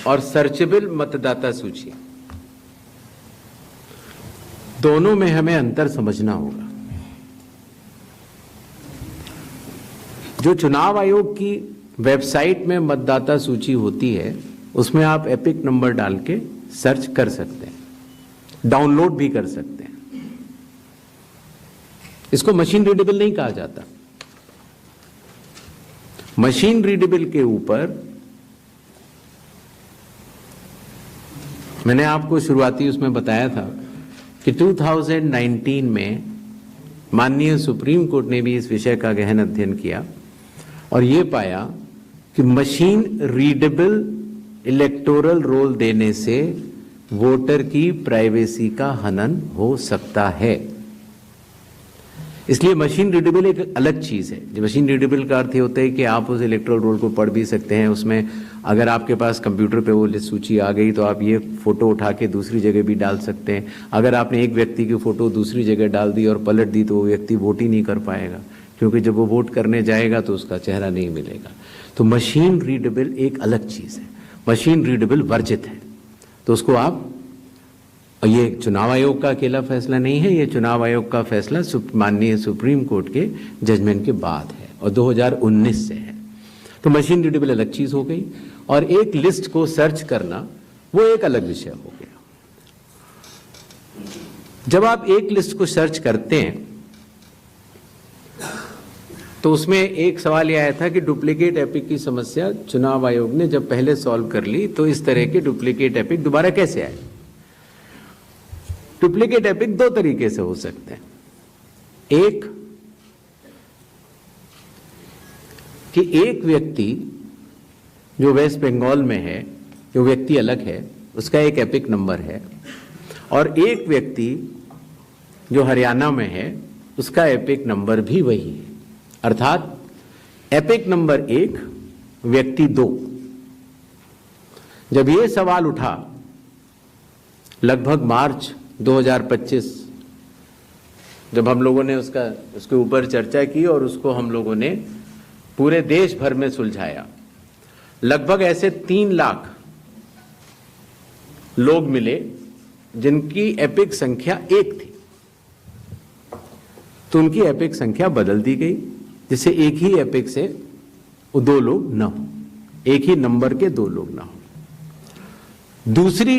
और सर्चेबल मतदाता सूची, दोनों में हमें अंतर समझना होगा। जो चुनाव आयोग की वेबसाइट में मतदाता सूची होती है, उसमें आप एपिक नंबर डाल के सर्च कर सकते हैं, डाउनलोड भी कर सकते हैं। इसको मशीन रीडेबल नहीं कहा जाता। मशीन रीडेबल के ऊपर मैंने आपको शुरुआती उसमें बताया था कि 2019 में माननीय सुप्रीम कोर्ट ने भी इस विषय का गहन अध्ययन किया और ये पाया कि मशीन रीडेबल इलेक्टोरल रोल देने से वोटर की प्राइवेसी का हनन हो सकता है। इसलिए मशीन रीडेबल एक अलग चीज है। जो मशीन रीडेबल का अर्थ ये होता है कि आप उस इलेक्टोरल रोल को पढ़ भी सकते हैं। उसमें अगर आपके पास कंप्यूटर पे वो लिस्ट सूची आ गई तो आप ये फोटो उठा के दूसरी जगह भी डाल सकते हैं। अगर आपने एक व्यक्ति की फोटो दूसरी जगह डाल दी और पलट दी तो वो व्यक्ति वोट ही नहीं कर पाएगा, क्योंकि जब वो वोट करने जाएगा तो उसका चेहरा नहीं मिलेगा। तो मशीन रीडेबल एक अलग चीज है, मशीन रीडेबल वर्जित है। तो उसको आप, ये चुनाव आयोग का अकेला फैसला नहीं है, ये चुनाव आयोग का फैसला माननीय सुप्रीम कोर्ट के जजमेंट के बाद है और 2019 से है। तो मशीन रीडेबल अलग चीज हो गई और एक लिस्ट को सर्च करना वो एक अलग विषय हो गया। जब आप एक लिस्ट को सर्च करते हैं तो उसमें एक सवाल यह आया था कि डुप्लीकेट एपिक की समस्या चुनाव आयोग ने जब पहले सॉल्व कर ली तो इस तरह के डुप्लीकेट एपिक दोबारा कैसे आए। डुप्लीकेट एपिक दो तरीके से हो सकते हैं। एक कि एक व्यक्ति जो वेस्ट बंगाल में है, जो व्यक्ति अलग है, उसका एक एपिक नंबर है, और एक व्यक्ति जो हरियाणा में है उसका एपिक नंबर भी वही है। अर्थात एपिक नंबर 1 व्यक्ति 2। जब ये सवाल उठा लगभग मार्च 2025, जब हम लोगों ने उसके ऊपर चर्चा की और उसको हम लोगों ने पूरे देश भर में सुलझाया, लगभग ऐसे 3 लाख लोग मिले जिनकी एपिक संख्या 1 थी। तो उनकी एपिक संख्या बदल दी गई, जिससे एक ही एपिक से 2 लोग ना हो, एक ही नंबर के 2 लोग ना हो। दूसरी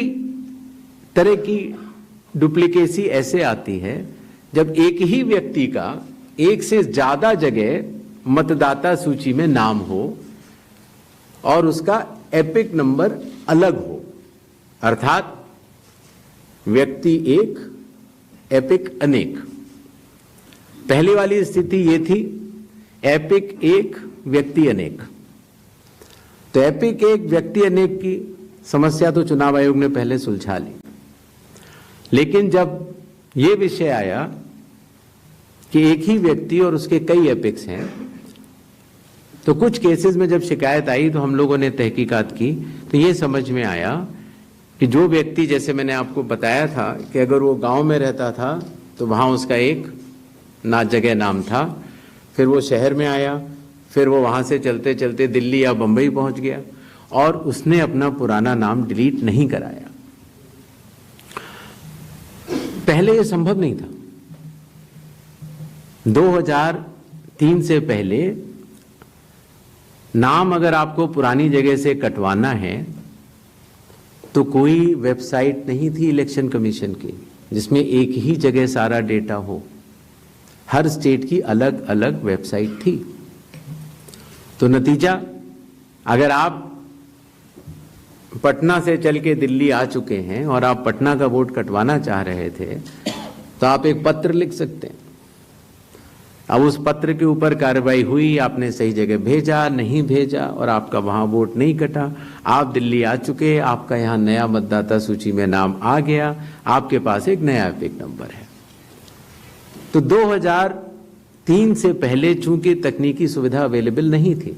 तरह की डुप्लीकेसी ऐसे आती है जब एक ही व्यक्ति का एक से ज्यादा जगह मतदाता सूची में नाम हो और उसका एपिक नंबर अलग हो, अर्थात व्यक्ति 1 एपिक अनेक। पहली वाली स्थिति ये थी एपिक 1 व्यक्ति अनेक। तो एपिक 1 व्यक्ति अनेक की समस्या तो चुनाव आयोग ने पहले सुलझा ली, लेकिन जब ये विषय आया कि एक ही व्यक्ति और उसके कई एपिक्स हैं, तो कुछ केसेस में जब शिकायत आई तो हम लोगों ने तहकीकात की तो ये समझ में आया कि जो व्यक्ति, जैसे मैंने आपको बताया था कि अगर वो गांव में रहता था तो वहां उसका एक जगह नाम था, फिर वो शहर में आया, फिर वो वहां से चलते चलते दिल्ली या बंबई पहुंच गया और उसने अपना पुराना नाम डिलीट नहीं कराया। पहले ये संभव नहीं था। 2003 से पहले नाम अगर आपको पुरानी जगह से कटवाना है तो कोई वेबसाइट नहीं थी इलेक्शन कमीशन की जिसमें एक ही जगह सारा डेटा हो। हर स्टेट की अलग अलग वेबसाइट थी। तो नतीजा, अगर आप पटना से चल के दिल्ली आ चुके हैं और आप पटना का वोट कटवाना चाह रहे थे तो आप एक पत्र लिख सकते हैं। अब उस पत्र के ऊपर कार्रवाई हुई, आपने सही जगह भेजा, नहीं भेजा और आपका वहां वोट नहीं कटा। आप दिल्ली आ चुके, आपका यहाँ नया मतदाता सूची में नाम आ गया, आपके पास एक नया एपिक नंबर है। तो 2003 से पहले चूंकि तकनीकी सुविधा अवेलेबल नहीं थी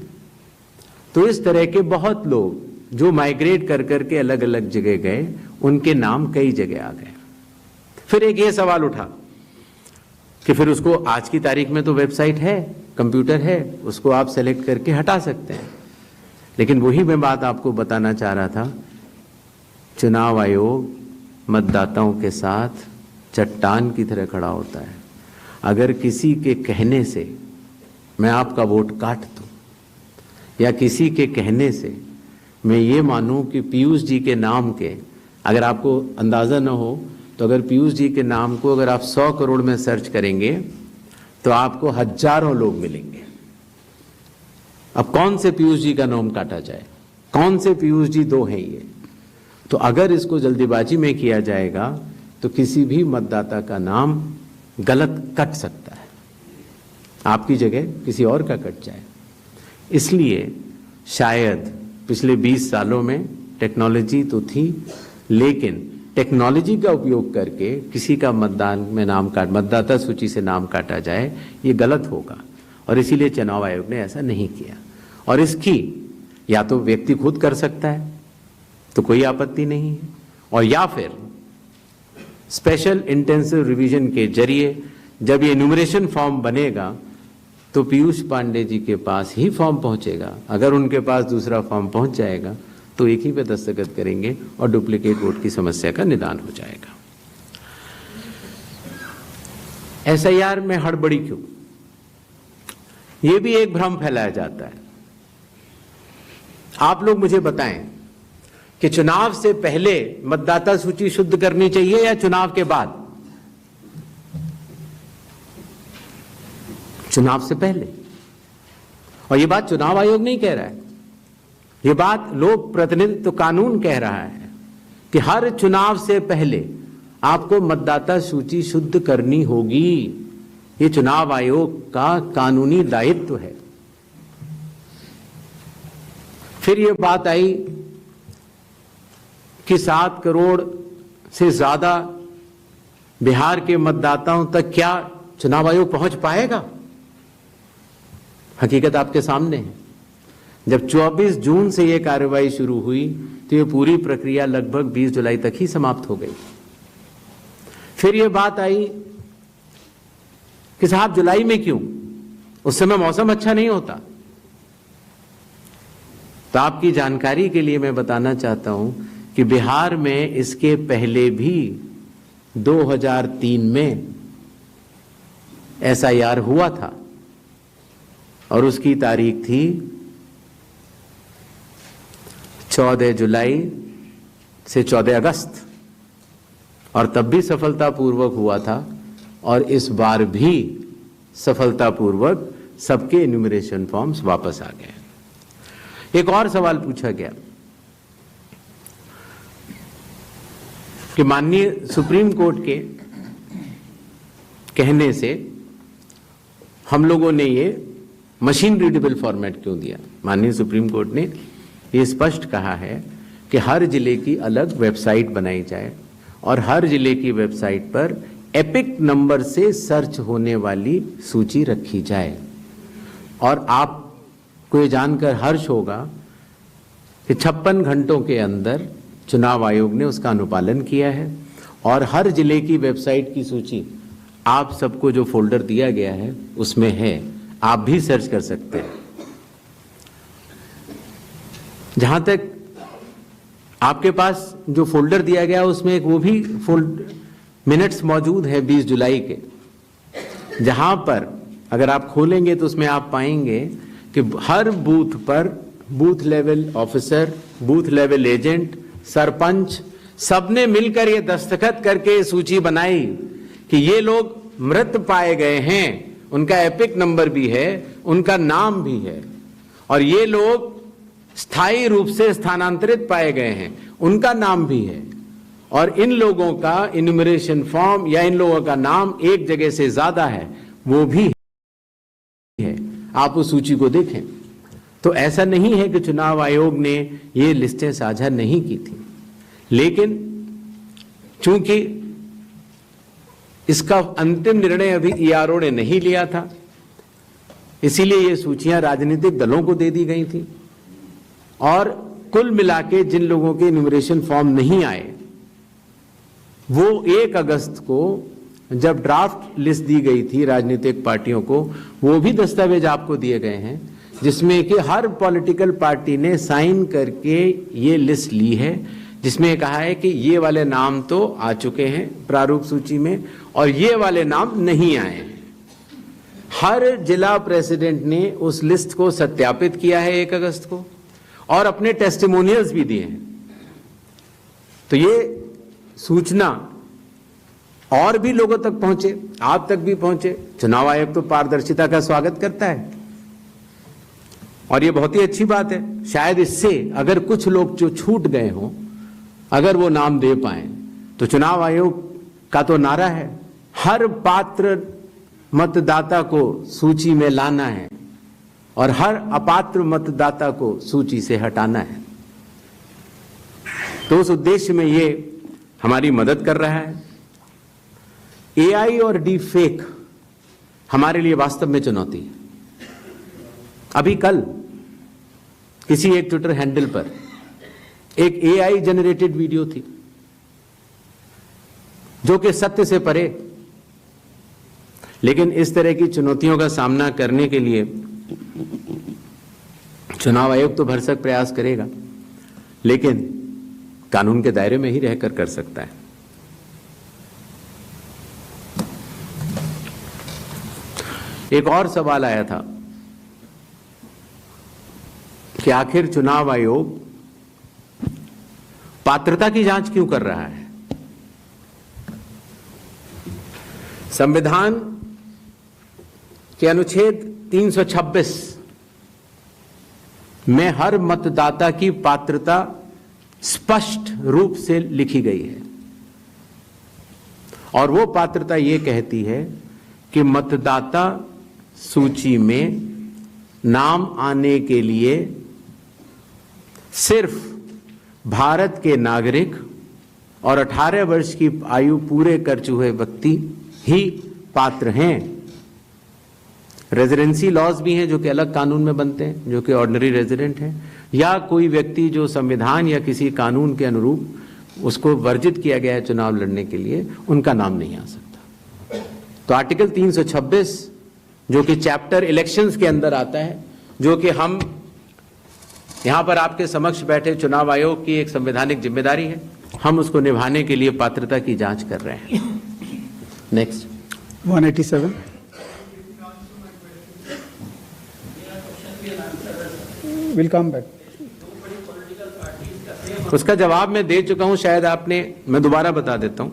तो इस तरह के बहुत लोग जो माइग्रेट कर करके अलग अलग जगह गए, उनके नाम कई जगह आ गए। फिर एक ये सवाल उठा कि फिर उसको आज की तारीख में तो वेबसाइट है, कंप्यूटर है, उसको आप सेलेक्ट करके हटा सकते हैं। लेकिन वही मैं बात आपको बताना चाह रहा था, चुनाव आयोग मतदाताओं के साथ चट्टान की तरह खड़ा होता है। अगर किसी के कहने से मैं आपका वोट काट दूं या किसी के कहने से मैं ये मानूं कि पीयूष जी के नाम के, अगर आपको अंदाजा न हो तो अगर पीयूष जी के नाम को अगर आप 100 करोड़ में सर्च करेंगे तो आपको हजारों लोग मिलेंगे। अब कौन से पीयूष जी का नाम काटा जाए, कौन से पीयूष जी दो हैं ये? तो अगर इसको जल्दीबाजी में किया जाएगा तो किसी भी मतदाता का नाम गलत कट सकता है, आपकी जगह किसी और का कट जाए। इसलिए शायद पिछले 20 सालों में टेक्नोलॉजी तो थी, लेकिन टेक्नोलॉजी का उपयोग करके किसी का मतदाता सूची से नाम काटा जाए, ये गलत होगा। और इसीलिए चुनाव आयोग ने ऐसा नहीं किया। और इसकी या तो व्यक्ति खुद कर सकता है तो कोई आपत्ति नहीं है, और या फिर स्पेशल इंटेंसिव रिवीजन के जरिए जब ये एन्यूमरेशन फॉर्म बनेगा तो पीयूष पांडे जी के पास ही फॉर्म पहुंचेगा। अगर उनके पास दूसरा फॉर्म पहुंच जाएगा तो एक ही पे दस्तखत करेंगे और डुप्लीकेट वोट की समस्या का निदान हो जाएगा। एसआईआर में हड़बड़ी क्यों? यह भी एक भ्रम फैलाया जाता है। आप लोग मुझे बताएं कि चुनाव से पहले मतदाता सूची शुद्ध करनी चाहिए या चुनाव के बाद? चुनाव से पहले। और यह बात चुनाव आयोग नहीं कह रहा है, यह बात लोक प्रतिनिधित्व कानून कह रहा है कि हर चुनाव से पहले आपको मतदाता सूची शुद्ध करनी होगी। यह चुनाव आयोग का कानूनी दायित्व है। फिर यह बात आई कि 7 करोड़ से ज्यादा बिहार के मतदाताओं तक क्या चुनाव आयोग पहुंच पाएगा? हकीकत आपके सामने है। जब 24 जून से यह कार्रवाई शुरू हुई तो यह पूरी प्रक्रिया लगभग 20 जुलाई तक ही समाप्त हो गई। फिर यह बात आई कि साहब जुलाई में क्यों? उस समय मौसम अच्छा नहीं होता। तो आपकी जानकारी के लिए मैं बताना चाहता हूं कि बिहार में इसके पहले भी 2003 में एसआईआर हुआ था और उसकी तारीख थी 14 जुलाई से 14 अगस्त, और तब भी सफलतापूर्वक हुआ था और इस बार भी सफलतापूर्वक सबके एन्यूमरेशन फॉर्म्स वापस आ गए। एक और सवाल पूछा गया कि माननीय सुप्रीम कोर्ट के कहने से हम लोगों ने ये मशीन रीडेबल फॉर्मेट क्यों दिया? माननीय सुप्रीम कोर्ट ने ये स्पष्ट कहा है कि हर जिले की अलग वेबसाइट बनाई जाए और हर जिले की वेबसाइट पर एपिक नंबर से सर्च होने वाली सूची रखी जाए। और आपको ये जानकर हर्ष होगा कि 56 घंटों के अंदर चुनाव आयोग ने उसका अनुपालन किया है और हर जिले की वेबसाइट की सूची आप सबको जो फोल्डर दिया गया है उसमें है, आप भी सर्च कर सकते हैं। जहां तक आपके पास जो फोल्डर दिया गया उसमें एक वो भी मिनट्स मौजूद है 20 जुलाई के, जहां पर अगर आप खोलेंगे तो उसमें आप पाएंगे कि हर बूथ पर booth level officer, booth level agent, sarpanch सबने मिलकर ये दस्तखत करके सूची बनाई कि ये लोग मृत पाए गए हैं, उनका एपिक नंबर भी है, उनका नाम भी है, और ये लोग स्थायी रूप से स्थानांतरित पाए गए हैं, उनका नाम भी है, और इन लोगों का इन्यूमरेशन फॉर्म या इन लोगों का नाम एक जगह से ज्यादा है, वो भी है। आप उस सूची को देखें तो ऐसा नहीं है कि चुनाव आयोग ने ये लिस्टें साझा नहीं की थी, लेकिन चूंकि इसका अंतिम निर्णय अभी ईआरओ ने नहीं लिया था, इसीलिए ये सूचियां राजनीतिक दलों को दे दी गई थी, और कुल मिलाके जिन लोगों के इन्यूमरेशन फॉर्म नहीं आए वो 1 अगस्त को जब ड्राफ्ट लिस्ट दी गई थी राजनीतिक पार्टियों को, वो भी दस्तावेज आपको दिए गए हैं जिसमें कि हर पॉलिटिकल पार्टी ने साइन करके ये लिस्ट ली है, जिसमें कहा है कि ये वाले नाम तो आ चुके हैं प्रारूप सूची में और ये वाले नाम नहीं आए हैं। हर जिला प्रेसिडेंट ने उस लिस्ट को सत्यापित किया है 1 अगस्त को और अपने टेस्टिमोनियल्स भी दिए हैं। तो ये सूचना और भी लोगों तक पहुंचे, आप तक भी पहुंचे। चुनाव आयोग तो पारदर्शिता का स्वागत करता है और ये बहुत ही अच्छी बात है। शायद इससे अगर कुछ लोग जो छूट गए हों, अगर वो नाम दे पाए, तो चुनाव आयोग का तो नारा है हर पात्र मतदाता को सूची में लाना है और हर अपात्र मतदाता को सूची से हटाना है। तो उस उद्देश्य में ये हमारी मदद कर रहा है। एआई और डीप फेक हमारे लिए वास्तव में चुनौती है। अभी कल किसी एक ट्विटर हैंडल पर एक एआई जनरेटेड वीडियो थी जो कि सत्य से परे, लेकिन इस तरह की चुनौतियों का सामना करने के लिए चुनाव आयोग तो भरसक प्रयास करेगा, लेकिन कानून के दायरे में ही रहकर कर सकता है। एक और सवाल आया था कि आखिर चुनाव आयोग पात्रता की जांच क्यों कर रहा है। संविधान के अनुच्छेद 326 में हर मतदाता की पात्रता स्पष्ट रूप से लिखी गई है और वो पात्रता ये कहती है कि मतदाता सूची में नाम आने के लिए सिर्फ भारत के नागरिक और 18 वर्ष की आयु पूरे कर चुके व्यक्ति ही पात्र हैं। रेजिडेंसी लॉज भी हैं जो कि अलग कानून में बनते हैं, जो कि ऑर्डिनरी रेजिडेंट हैं, या कोई व्यक्ति जो संविधान या किसी कानून के अनुरूप उसको वर्जित किया गया है चुनाव लड़ने के लिए, उनका नाम नहीं आ सकता। तो आर्टिकल 326 जो कि चैप्टर इलेक्शंस के अंदर आता है, जो कि हम यहां पर आपके समक्ष बैठे चुनाव आयोग की एक संवैधानिक जिम्मेदारी है, हम उसको निभाने के लिए पात्रता की जांच कर रहे हैं। Next 187 will come back. उसका जवाब मैं दे चुका हूं, शायद आपने, मैं दोबारा बता देता हूं।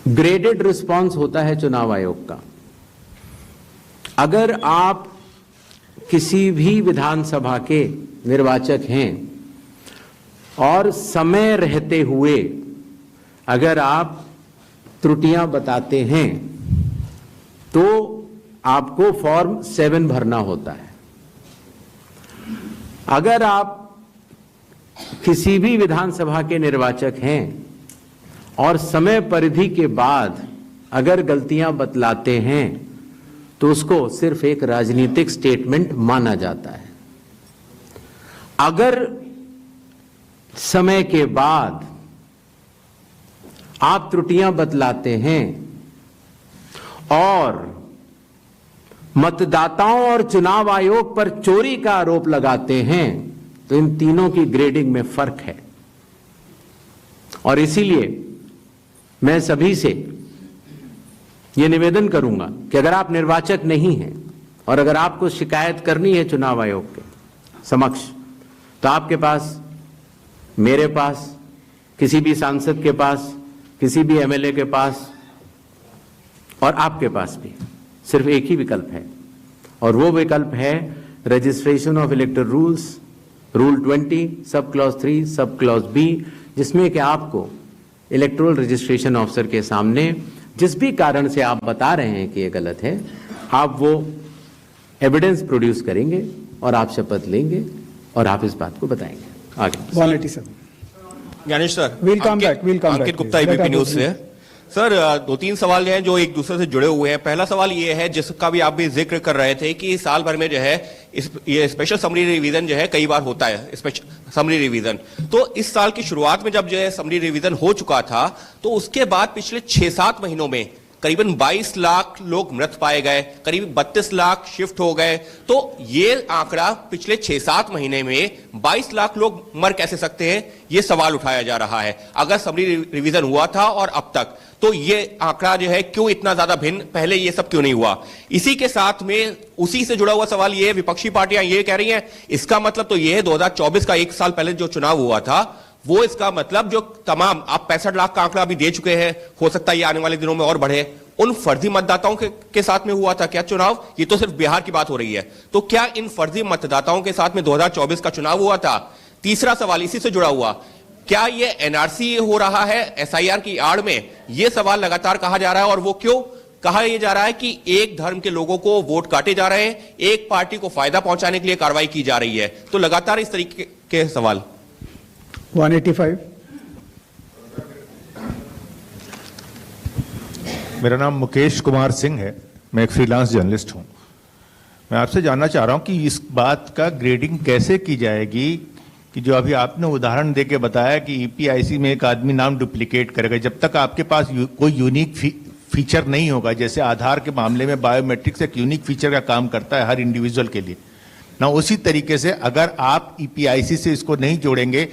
ग्रेडेड रिस्पांस होता है चुनाव आयोग का। अगर आप किसी भी विधानसभा के निर्वाचक हैं और समय रहते हुए अगर आप त्रुटियां बताते हैं तो आपको फॉर्म 7 भरना होता है। अगर आप किसी भी विधानसभा के निर्वाचक हैं और समय परिधि के बाद अगर गलतियां बतलाते हैं तो उसको सिर्फ एक राजनीतिक स्टेटमेंट माना जाता है। अगर समय के बाद आप त्रुटियां बतलाते हैं और मतदाताओं और चुनाव आयोग पर चोरी का आरोप लगाते हैं तो इन तीनों की ग्रेडिंग में फर्क है। और इसीलिए मैं सभी से ये निवेदन करूंगा कि अगर आप निर्वाचक नहीं हैं और अगर आपको शिकायत करनी है चुनाव आयोग के समक्ष, तो आपके पास, मेरे पास, किसी भी सांसद के पास, किसी भी एमएलए के पास और आपके पास भी सिर्फ एक ही विकल्प है, और वो विकल्प है registration of electoral rules, rule 20 sub clause 3 sub clause B, जिसमें कि आपको इलेक्टोरल रजिस्ट्रेशन ऑफिसर के सामने जिस भी कारण से आप बता रहे हैं कि ये गलत है, आप वो एविडेंस प्रोड्यूस करेंगे और आप शपथ लेंगे और आप इस बात को बताएंगे आगे। 187 Gyanesh sir, We'll come back. Ankit Gupta ABP news से। सर, 2-3 सवाल हैं जो एक दूसरे से जुड़े हुए हैं। पहला सवाल ये है, जिसका भी आप भी जिक्र कर रहे थे कि साल भर में जो है ये स्पेशल समरी रिवीजन जो है कई बार होता है, स्पेशल समरी रिवीजन। तो इस साल की शुरुआत में जब जो है समरी रिवीजन हो चुका था, तो उसके बाद पिछले 6-7 महीनों में करीबन 22 लाख लोग मृत पाए गए, करीब 32 लाख शिफ्ट हो गए। तो ये आंकड़ा पिछले 6-7 महीने में 22 लाख लोग मर कैसे सकते हैं, ये सवाल उठाया जा रहा है। अगर समरी रिवीजन हुआ था और अब तक, तो ये आंकड़ा जो है क्यों इतना ज्यादा भिन्न, पहले ये सब क्यों नहीं हुआ? इसी के साथ में उसी से जुड़ा हुआ सवाल ये है, विपक्षी पार्टियां ये कह रही हैं, इसका मतलब तो ये है 2024 का 1 साल पहले जो चुनाव हुआ था, वो इसका मतलब जो तमाम आप 65 लाख का आंकड़ा अभी दे चुके हैं, हो सकता है ये आने वाले दिनों में और बढ़े, उन फर्जी मतदाताओं के साथ में हुआ था क्या चुनाव? ये तो सिर्फ बिहार की बात हो रही है, तो क्या इन फर्जी मतदाताओं के साथ में 2024 का चुनाव हुआ था? तीसरा सवाल इसी से जुड़ा हुआ, क्या ये एनआरसी हो रहा है एसआईआर की आड़ में? ये सवाल लगातार कहा जा रहा है, और वो क्यों कहा यह जा रहा है कि एक धर्म के लोगों को वोट काटे जा रहे हैं, एक पार्टी को फायदा पहुंचाने के लिए कार्रवाई की जा रही है। तो लगातार इस तरीके के सवाल। 185 मेरा नाम मुकेश कुमार सिंह है, मैं एक फ्रीलांस जर्नलिस्ट हूं। मैं आपसे जानना चाह रहा हूं कि इस बात का ग्रेडिंग कैसे की जाएगी कि जो अभी आपने उदाहरण देके बताया कि ईपीआईसी में एक आदमी नाम डुप्लीकेट करेगा, जब तक आपके पास कोई यूनिक फीचर नहीं होगा, जैसे आधार के मामले में बायोमेट्रिक्स एक यूनिक फीचर का काम करता है हर इंडिविजुअल के लिए ना, उसी तरीके से अगर आप ईपीआईसी से इसको नहीं जोड़ेंगे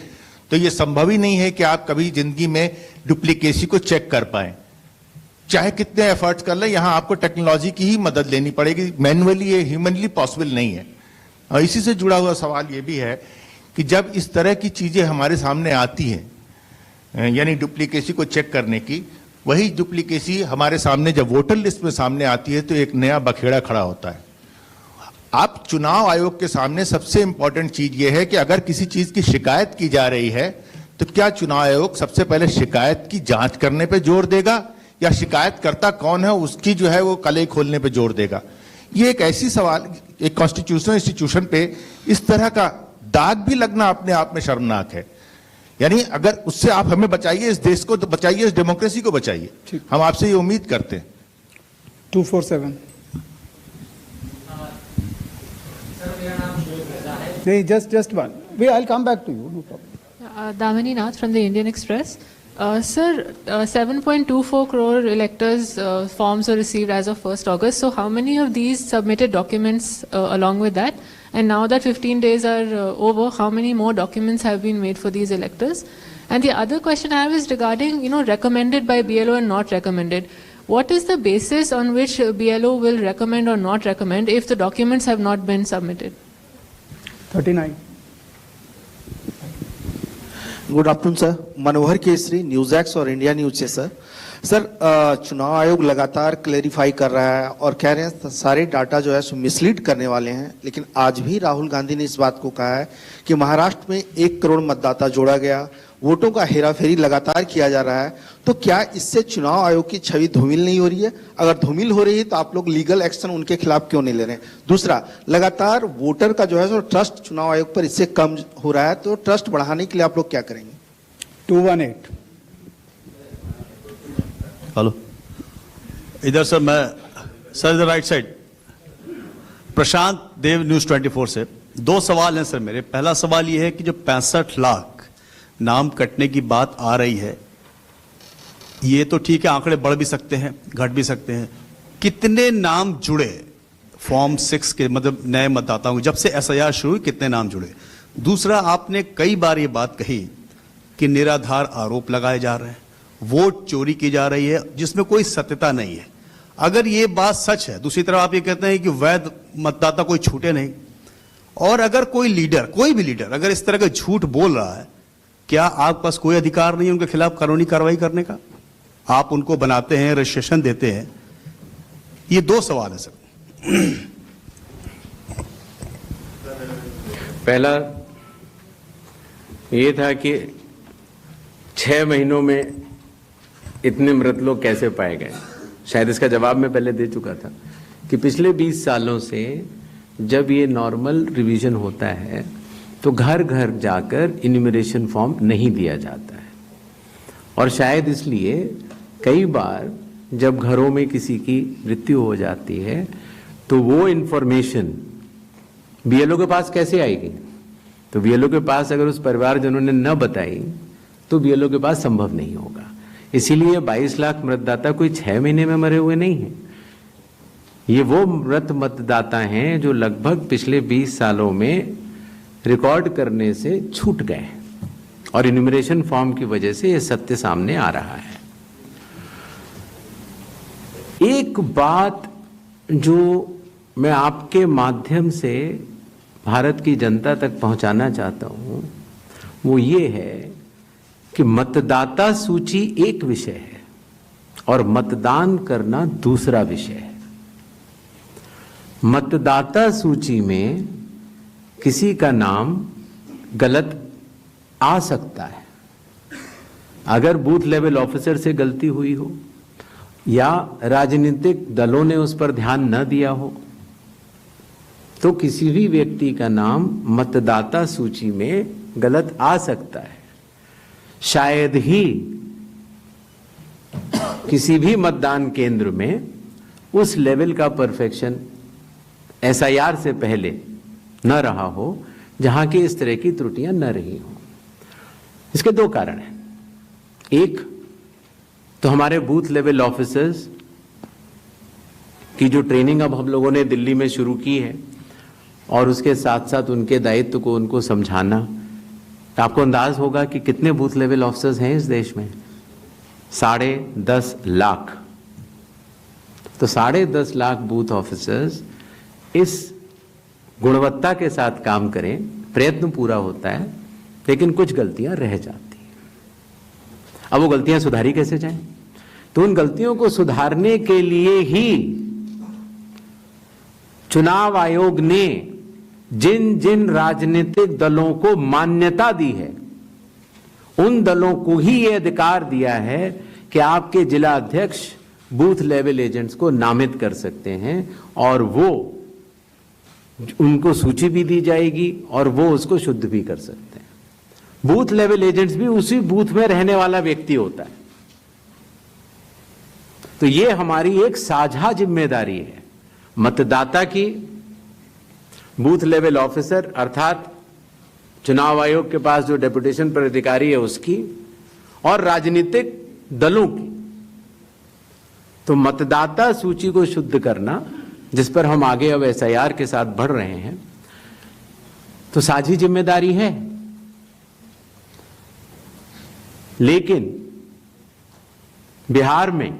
तो ये संभव ही नहीं है कि आप कभी जिंदगी में डुप्लीकेसी को चेक कर पाए, चाहे कितने एफर्ट्स कर लें। यहां आपको टेक्नोलॉजी की ही मदद लेनी पड़ेगी, मैनुअली ये ह्यूमनली पॉसिबल नहीं है। और इसी से जुड़ा हुआ सवाल ये भी है कि जब इस तरह की चीजें हमारे सामने आती हैं, यानी डुप्लीकेसी को चेक करने की, वही डुप्लीकेसी हमारे सामने जब वोटर लिस्ट में सामने आती है तो एक नया बखेड़ा खड़ा होता है। आप चुनाव आयोग के सामने सबसे इंपॉर्टेंट चीज यह है कि अगर किसी चीज की शिकायत की जा रही है तो क्या चुनाव आयोग सबसे पहले शिकायत की जांच करने पे जोर देगा या शिकायतकर्ता कौन है उसकी जो है वो कलई खोलने पे जोर देगा? ये एक ऐसी सवाल, एक कॉन्स्टिट्यूशनल इंस्टीट्यूशन पे इस तरह का दाग भी लगना अपने आप में शर्मनाक है। यानी अगर उससे आप हमें बचाइए, इस देश को तो बचाइए, इस डेमोक्रेसी को बचाइए, हम आपसे ये उम्मीद करते हैं। 247 नहीं, just one. I'll come back to you. No problem. Damini Nath from the Indian Express. Sir, 7.24 crore electors forms were received as of 1st August. So how many of these submitted documents along with that? And now that 15 days are over, how many more documents have been made for these electors? And the other question I have is regarding, recommended by BLO and not recommended. What is the basis on which BLO will recommend or not recommend if the documents have not been submitted? 39 good afternoon sir, Manohar Kesari, news x और India news से। Sir चुनाव आयोग लगातार clarify कर रहा है और कह रहे हैं सारे डाटा जो है सो मिसलीड करने वाले हैं, लेकिन आज भी राहुल गांधी ने इस बात को कहा है कि महाराष्ट्र में 1 करोड़ मतदाता जोड़ा गया, वोटों का हेराफेरी लगातार किया जा रहा है। तो क्या इससे चुनाव आयोग की छवि धूमिल नहीं हो रही है? अगर धूमिल हो रही है तो आप लोग लीगल एक्शन उनके खिलाफ क्यों नहीं ले रहे हैं? दूसरा, लगातार वोटर का जो है सो ट्रस्ट चुनाव आयोग पर इससे कम हो रहा है, तो ट्रस्ट बढ़ाने के लिए आप लोग क्या करेंगे? 218 हेलो, इधर सर, मैं सर इधर राइट साइड, प्रशांत देव न्यूज 24 से। 2 सवाल हैं सर मेरे। पहला सवाल ये है कि जो 65 लाख नाम कटने की बात आ रही है, ये तो ठीक है, आंकड़े बढ़ भी सकते हैं, घट भी सकते हैं। कितने नाम जुड़े फॉर्म 6 के, मतलब नए मतदाताओं को, जब से एसआईआर शुरू हुई कितने नाम जुड़े? दूसरा, आपने कई बार ये बात कही कि निराधार आरोप लगाए जा रहे हैं, वोट चोरी की जा रही है जिसमें कोई सत्यता नहीं है। अगर ये बात सच है, दूसरी तरफ आप ये कहते हैं कि वैध मतदाता कोई छूटे नहीं, और अगर कोई लीडर, कोई भी लीडर अगर इस तरह का झूठ बोल रहा है, क्या आपके पास कोई अधिकार नहीं है उनके खिलाफ कानूनी कार्रवाई करने का? आप उनको बनाते हैं, रजिस्ट्रेशन देते हैं। ये दो सवाल है सर। पहला ये था कि 6 महीनों में इतने मृत लोग कैसे पाए गए। शायद इसका जवाब मैं पहले दे चुका था कि पिछले 20 सालों से जब ये नॉर्मल रिवीजन होता है तो घर घर जाकर इन्यूमरेशन फॉर्म नहीं दिया जाता है, और शायद इसलिए कई बार जब घरों में किसी की मृत्यु हो जाती है तो वो इन्फॉर्मेशन बीएलओ के पास कैसे आएगी? तो बीएलओ के पास अगर उस परिवारजनों ने न बताई तो बीएलओ के पास संभव नहीं होगा। इसीलिए 22 लाख मतदाता कोई 6 महीने में मरे हुए नहीं हैं। ये वो मृत मतदाता हैं जो लगभग पिछले 20 सालों में रिकॉर्ड करने से छूट गए, और इन्यूमरेशन फॉर्म की वजह से ये सत्य सामने आ रहा है। एक बात जो मैं आपके माध्यम से भारत की जनता तक पहुंचाना चाहता हूं वो ये है कि मतदाता सूची एक विषय है और मतदान करना दूसरा विषय है। मतदाता सूची में किसी का नाम गलत आ सकता है, अगर बूथ लेवल ऑफिसर से गलती हुई हो या राजनीतिक दलों ने उस पर ध्यान न दिया हो, तो किसी भी व्यक्ति का नाम मतदाता सूची में गलत आ सकता है। शायद ही किसी भी मतदान केंद्र में उस लेवल का परफेक्शन एसआईआर से पहले न रहा हो जहां की इस तरह की त्रुटियां न रही हो। इसके दो कारण हैं। एक तो हमारे बूथ लेवल ऑफिसर्स की जो ट्रेनिंग अब हम लोगों ने दिल्ली में शुरू की है, और उसके साथ साथ उनके दायित्व को उनको समझाना। आपको अंदाज होगा कि कितने बूथ लेवल ऑफिसर्स हैं इस देश में? 10.5 लाख। तो 10.5 लाख बूथ ऑफिसर्स इस गुणवत्ता के साथ काम करें, प्रयत्न पूरा होता है, लेकिन कुछ गलतियां रह जाती हैं। अब वो गलतियां सुधारी कैसे जाएं? तो उन गलतियों को सुधारने के लिए ही चुनाव आयोग ने जिन जिन राजनीतिक दलों को मान्यता दी है उन दलों को ही यह अधिकार दिया है कि आपके जिला अध्यक्ष बूथ लेवल एजेंट्स को नामित कर सकते हैं, और वो उनको सूची भी दी जाएगी और वो उसको शुद्ध भी कर सकते हैं। बूथ लेवल एजेंट्स भी उसी बूथ में रहने वाला व्यक्ति होता है। तो ये हमारी एक साझा जिम्मेदारी है, मतदाता की, बूथ लेवल ऑफिसर अर्थात चुनाव आयोग के पास जो डेपुटेशन पर अधिकारी है उसकी, और राजनीतिक दलों की। तो मतदाता सूची को शुद्ध करना, जिस पर हम आगे अब एसआईआर के साथ बढ़ रहे हैं, तो साझी जिम्मेदारी है। लेकिन बिहार में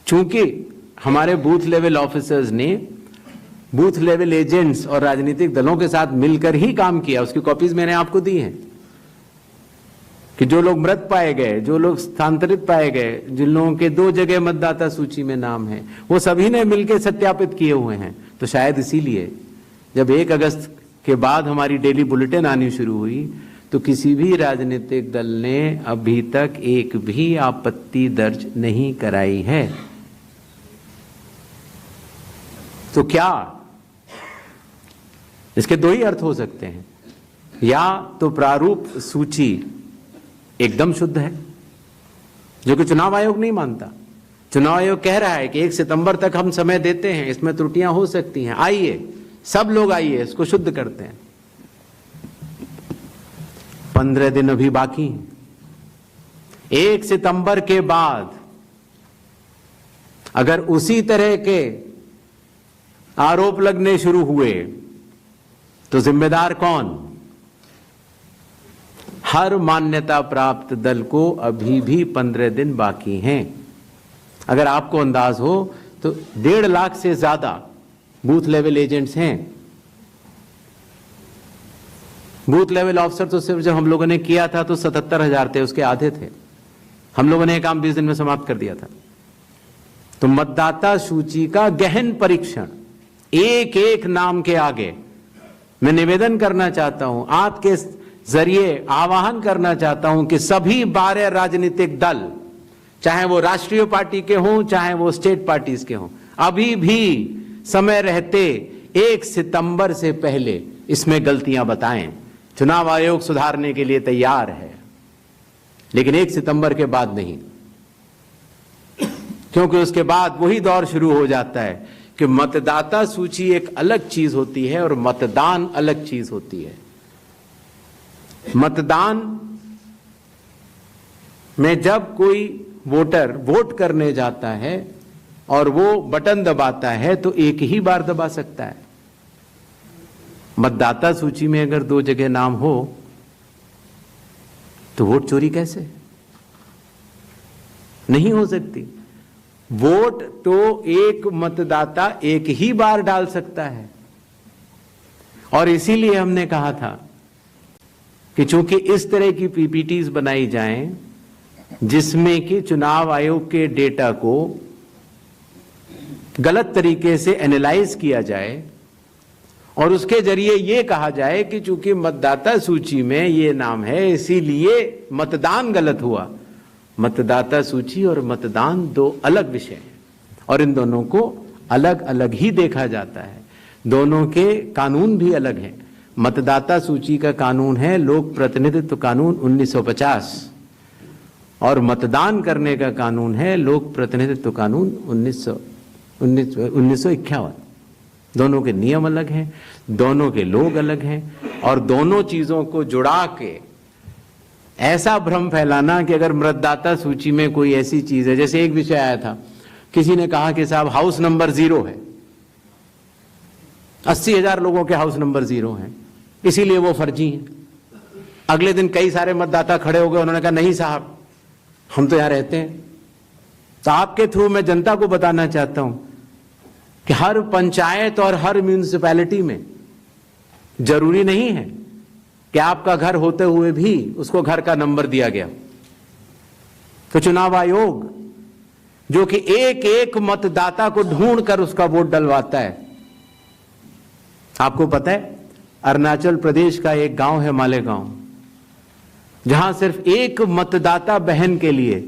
चूंकि हमारे बूथ लेवल ऑफिसर्स ने बूथ लेवल एजेंट्स और राजनीतिक दलों के साथ मिलकर ही काम किया, उसकी कॉपीज मैंने आपको दी हैं कि जो लोग मृत पाए गए, जो लोग स्थानांतरित पाए गए, जिन लोगों के 2 जगह मतदाता सूची में नाम है, वो सभी ने मिलकर सत्यापित किए हुए हैं। तो शायद इसीलिए जब 1 अगस्त के बाद हमारी डेली बुलेटिन आनी शुरू हुई तो किसी भी राजनीतिक दल ने अभी तक एक भी आपत्ति दर्ज नहीं कराई है। तो क्या इसके 2 ही अर्थ हो सकते हैं, या तो प्रारूप सूची एकदम शुद्ध है, जो कि चुनाव आयोग नहीं मानता। चुनाव आयोग कह रहा है कि 1 सितंबर तक हम समय देते हैं, इसमें त्रुटियां हो सकती हैं, आइए सब लोग आइए इसको शुद्ध करते हैं। 15 दिन अभी बाकी हैं। 1 सितंबर के बाद अगर उसी तरह के आरोप लगने शुरू हुए तो जिम्मेदार कौन? हर मान्यता प्राप्त दल को अभी भी 15 दिन बाकी हैं। अगर आपको अंदाज हो तो 1.5 लाख से ज्यादा बूथ लेवल एजेंट्स हैं। बूथ लेवल ऑफिसर तो सिर्फ जब हम लोगों ने किया था तो 77,000 थे, उसके आधे थे। हम लोगों ने ये काम 20 दिन में समाप्त कर दिया था। तो मतदाता सूची का गहन परीक्षण एक एक नाम के आगे मैं निवेदन करना चाहता हूं, आपके जरिए आह्वान करना चाहता हूं कि सभी 12 राजनीतिक दल, चाहे वो राष्ट्रीय पार्टी के हों चाहे वो स्टेट पार्टीज के हों, अभी भी समय रहते 1 सितंबर से पहले इसमें गलतियां बताएं। चुनाव आयोग सुधारने के लिए तैयार है, लेकिन 1 सितंबर के बाद नहीं, क्योंकि उसके बाद वही दौर शुरू हो जाता है कि मतदाता सूची एक अलग चीज होती है और मतदान अलग चीज होती है। मतदान में जब कोई वोटर वोट करने जाता है और वो बटन दबाता है तो एक ही बार दबा सकता है। मतदाता सूची में अगर 2 जगह नाम हो तो वोट चोरी कैसे? नहीं हो सकती। वोट तो एक मतदाता एक ही बार डाल सकता है, और इसीलिए हमने कहा था कि चूंकि इस तरह की पीपीटीज बनाई जाएं जिसमें कि चुनाव आयोग के डेटा को गलत तरीके से एनालाइज किया जाए और उसके जरिए यह कहा जाए कि चूंकि मतदाता सूची में ये नाम है इसीलिए मतदान गलत हुआ। मतदाता सूची और मतदान 2 अलग विषय हैं और इन दोनों को अलग अलग ही देखा जाता है। दोनों के कानून भी अलग हैं। मतदाता सूची का कानून है लोक प्रतिनिधित्व कानून 1950 और मतदान करने का कानून है लोक प्रतिनिधित्व कानून 1951। दोनों के नियम अलग हैं, दोनों के लोग अलग हैं, और दोनों चीजों को जुड़ा के ऐसा भ्रम फैलाना कि अगर मतदाता सूची में कोई ऐसी चीज है, जैसे एक विषय आया था, किसी ने कहा कि साहब हाउस नंबर 0 है, 80,000 लोगों के हाउस नंबर 0 हैं, इसीलिए वो फर्जी हैं। अगले दिन कई सारे मतदाता खड़े हो गए, उन्होंने कहा नहीं साहब हम तो यहां रहते हैं। तो आपके थ्रू मैं जनता को बताना चाहता हूं कि हर पंचायत और हर म्यूनिसिपैलिटी में जरूरी नहीं है कि आपका घर होते हुए भी उसको घर का नंबर दिया गया। तो चुनाव आयोग जो कि एक एक मतदाता को ढूंढ कर उसका वोट डलवाता है। आपको पता है अरुणाचल प्रदेश का एक गांव है मालेगांव, जहां सिर्फ एक मतदाता बहन के लिए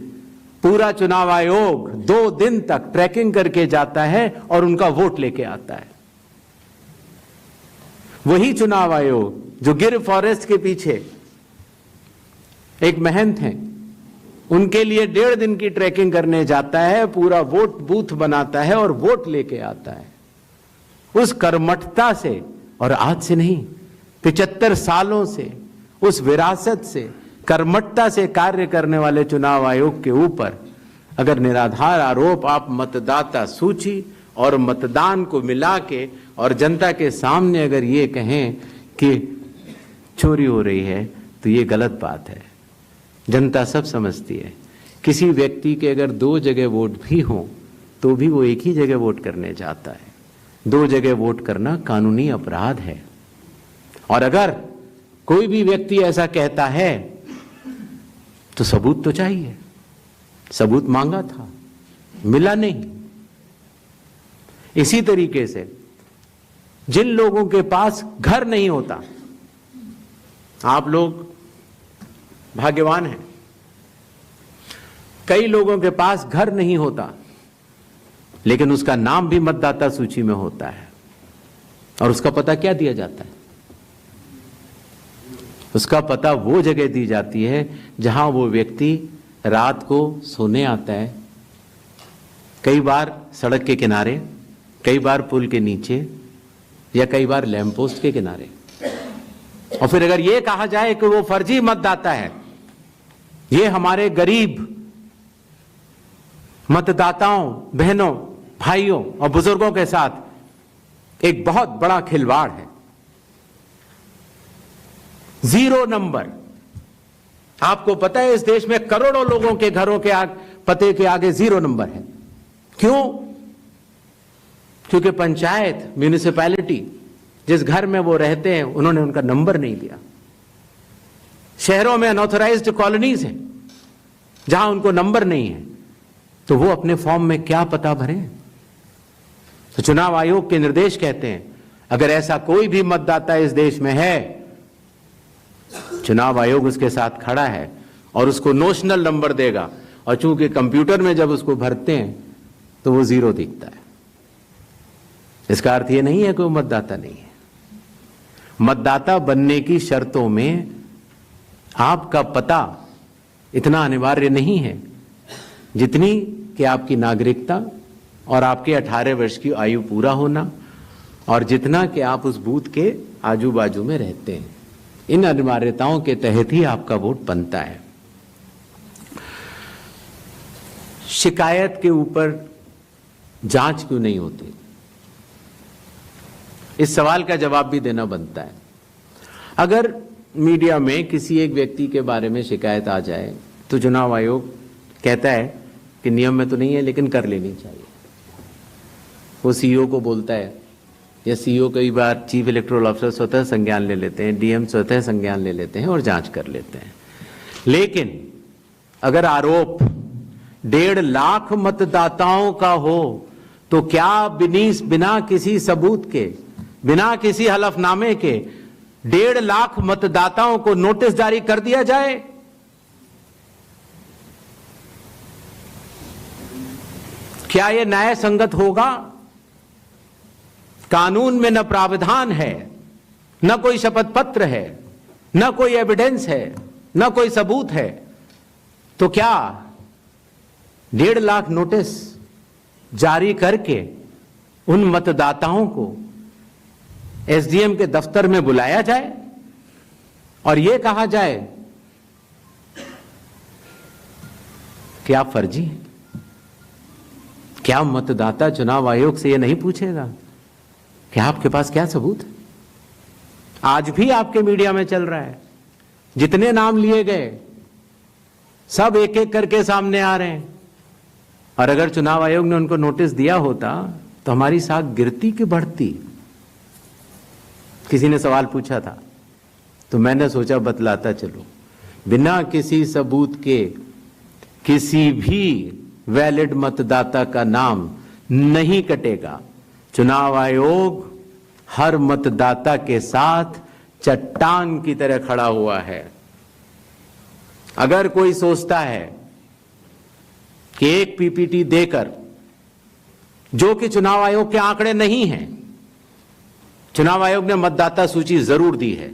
पूरा चुनाव आयोग 2 दिन तक ट्रैकिंग करके जाता है और उनका वोट लेके आता है। वही चुनाव आयोग जो गिर फॉरेस्ट के पीछे एक महंत हैं, उनके लिए 1.5 दिन की ट्रैकिंग करने जाता है, पूरा वोट बूथ बनाता है और वोट लेके आता है। उस कर्मठता से, और आज से नहीं 75 सालों से, उस विरासत से, कर्मठता से कार्य करने वाले चुनाव आयोग के ऊपर अगर निराधार आरोप आप मतदाता सूची और मतदान को मिला के और जनता के सामने अगर ये कहें कि चोरी हो रही है तो ये गलत बात है। जनता सब समझती है। किसी व्यक्ति के अगर 2 जगह वोट भी हो तो भी वो एक ही जगह वोट करने जाता है। 2 जगह वोट करना कानूनी अपराध है। और अगर कोई भी व्यक्ति ऐसा कहता है तो सबूत तो चाहिए। सबूत मांगा था, मिला नहीं। इसी तरीके से जिन लोगों के पास घर नहीं होता, आप लोग भाग्यवान हैं, कई लोगों के पास घर नहीं होता लेकिन उसका नाम भी मतदाता सूची में होता है। और उसका पता क्या दिया जाता है? उसका पता वो जगह दी जाती है जहां वो व्यक्ति रात को सोने आता है, कई बार सड़क के किनारे, कई बार पुल के नीचे, या कई बार लैंप पोस्ट के किनारे। और फिर अगर ये कहा जाए कि वो फर्जी मतदाता है, ये हमारे गरीब मतदाताओं, बहनों, भाइयों और बुजुर्गों के साथ एक बहुत बड़ा खिलवाड़ है। 0 नंबर। आपको पता है इस देश में करोड़ों लोगों के घरों के पते के आगे 0 नंबर है। क्यों? क्योंकि पंचायत, म्यूनिसिपैलिटी, जिस घर में वो रहते हैं उन्होंने उनका नंबर नहीं दिया। शहरों में अनऑथराइज्ड कॉलोनीज हैं जहां उनको नंबर नहीं है, तो वो अपने फॉर्म में क्या पता भरें? तो चुनाव आयोग के निर्देश कहते हैं अगर ऐसा कोई भी मतदाता इस देश में है, चुनाव आयोग उसके साथ खड़ा है और उसको नोशनल नंबर देगा। और चूंकि कंप्यूटर में जब उसको भरते हैं तो वो 0 दिखता है। इसका अर्थ ये नहीं है कि वो मतदाता नहीं है। मतदाता बनने की शर्तों में आपका पता इतना अनिवार्य नहीं है जितनी कि आपकी नागरिकता और आपके 18 वर्ष की आयु पूरा होना और जितना कि आप उस बूथ के आजू बाजू में रहते हैं। इन अनिवार्यताओं के तहत ही आपका वोट बनता है। शिकायत के ऊपर जांच क्यों नहीं होती, इस सवाल का जवाब भी देना बनता है। अगर मीडिया में किसी एक व्यक्ति के बारे में शिकायत आ जाए तो चुनाव आयोग कहता है कि नियम में तो नहीं है लेकिन कर लेनी चाहिए। वो सीईओ को बोलता है, या सीईओ कई बार चीफ इलेक्टोरल ऑफिसर स्वतः संज्ञान ले लेते हैं, डीएम स्वतः संज्ञान ले लेते हैं और जांच कर लेते हैं। लेकिन अगर आरोप 1.5 लाख मतदाताओं का हो तो क्या बिना किसी सबूत के, बिना किसी हलफनामे के 1.5 लाख मतदाताओं को नोटिस जारी कर दिया जाए? क्या यह न्याय संगत होगा? कानून में न प्रावधान है, न कोई शपथ पत्र है, न कोई एविडेंस है, न कोई सबूत है, तो क्या 1.5 लाख नोटिस जारी करके उन मतदाताओं को एसडीएम के दफ्तर में बुलाया जाए और यह कहा जाए कि आप फर्जी हैं? क्या मतदाता चुनाव आयोग से यह नहीं पूछेगा कि आपके पास क्या सबूत है? आज भी आपके मीडिया में चल रहा है, जितने नाम लिए गए सब एक एक करके सामने आ रहे हैं। और अगर चुनाव आयोग ने उनको नोटिस दिया होता तो हमारी साख गिरती कि बढ़ती? किसी ने सवाल पूछा था तो मैंने सोचा बतलाता चलो। बिना किसी सबूत के किसी भी वैलिड मतदाता का नाम नहीं कटेगा। चुनाव आयोग हर मतदाता के साथ चट्टान की तरह खड़ा हुआ है। अगर कोई सोचता है कि एक पीपीटी देकर, जो कि चुनाव आयोग के आंकड़े नहीं हैं, चुनाव आयोग ने मतदाता सूची जरूर दी है,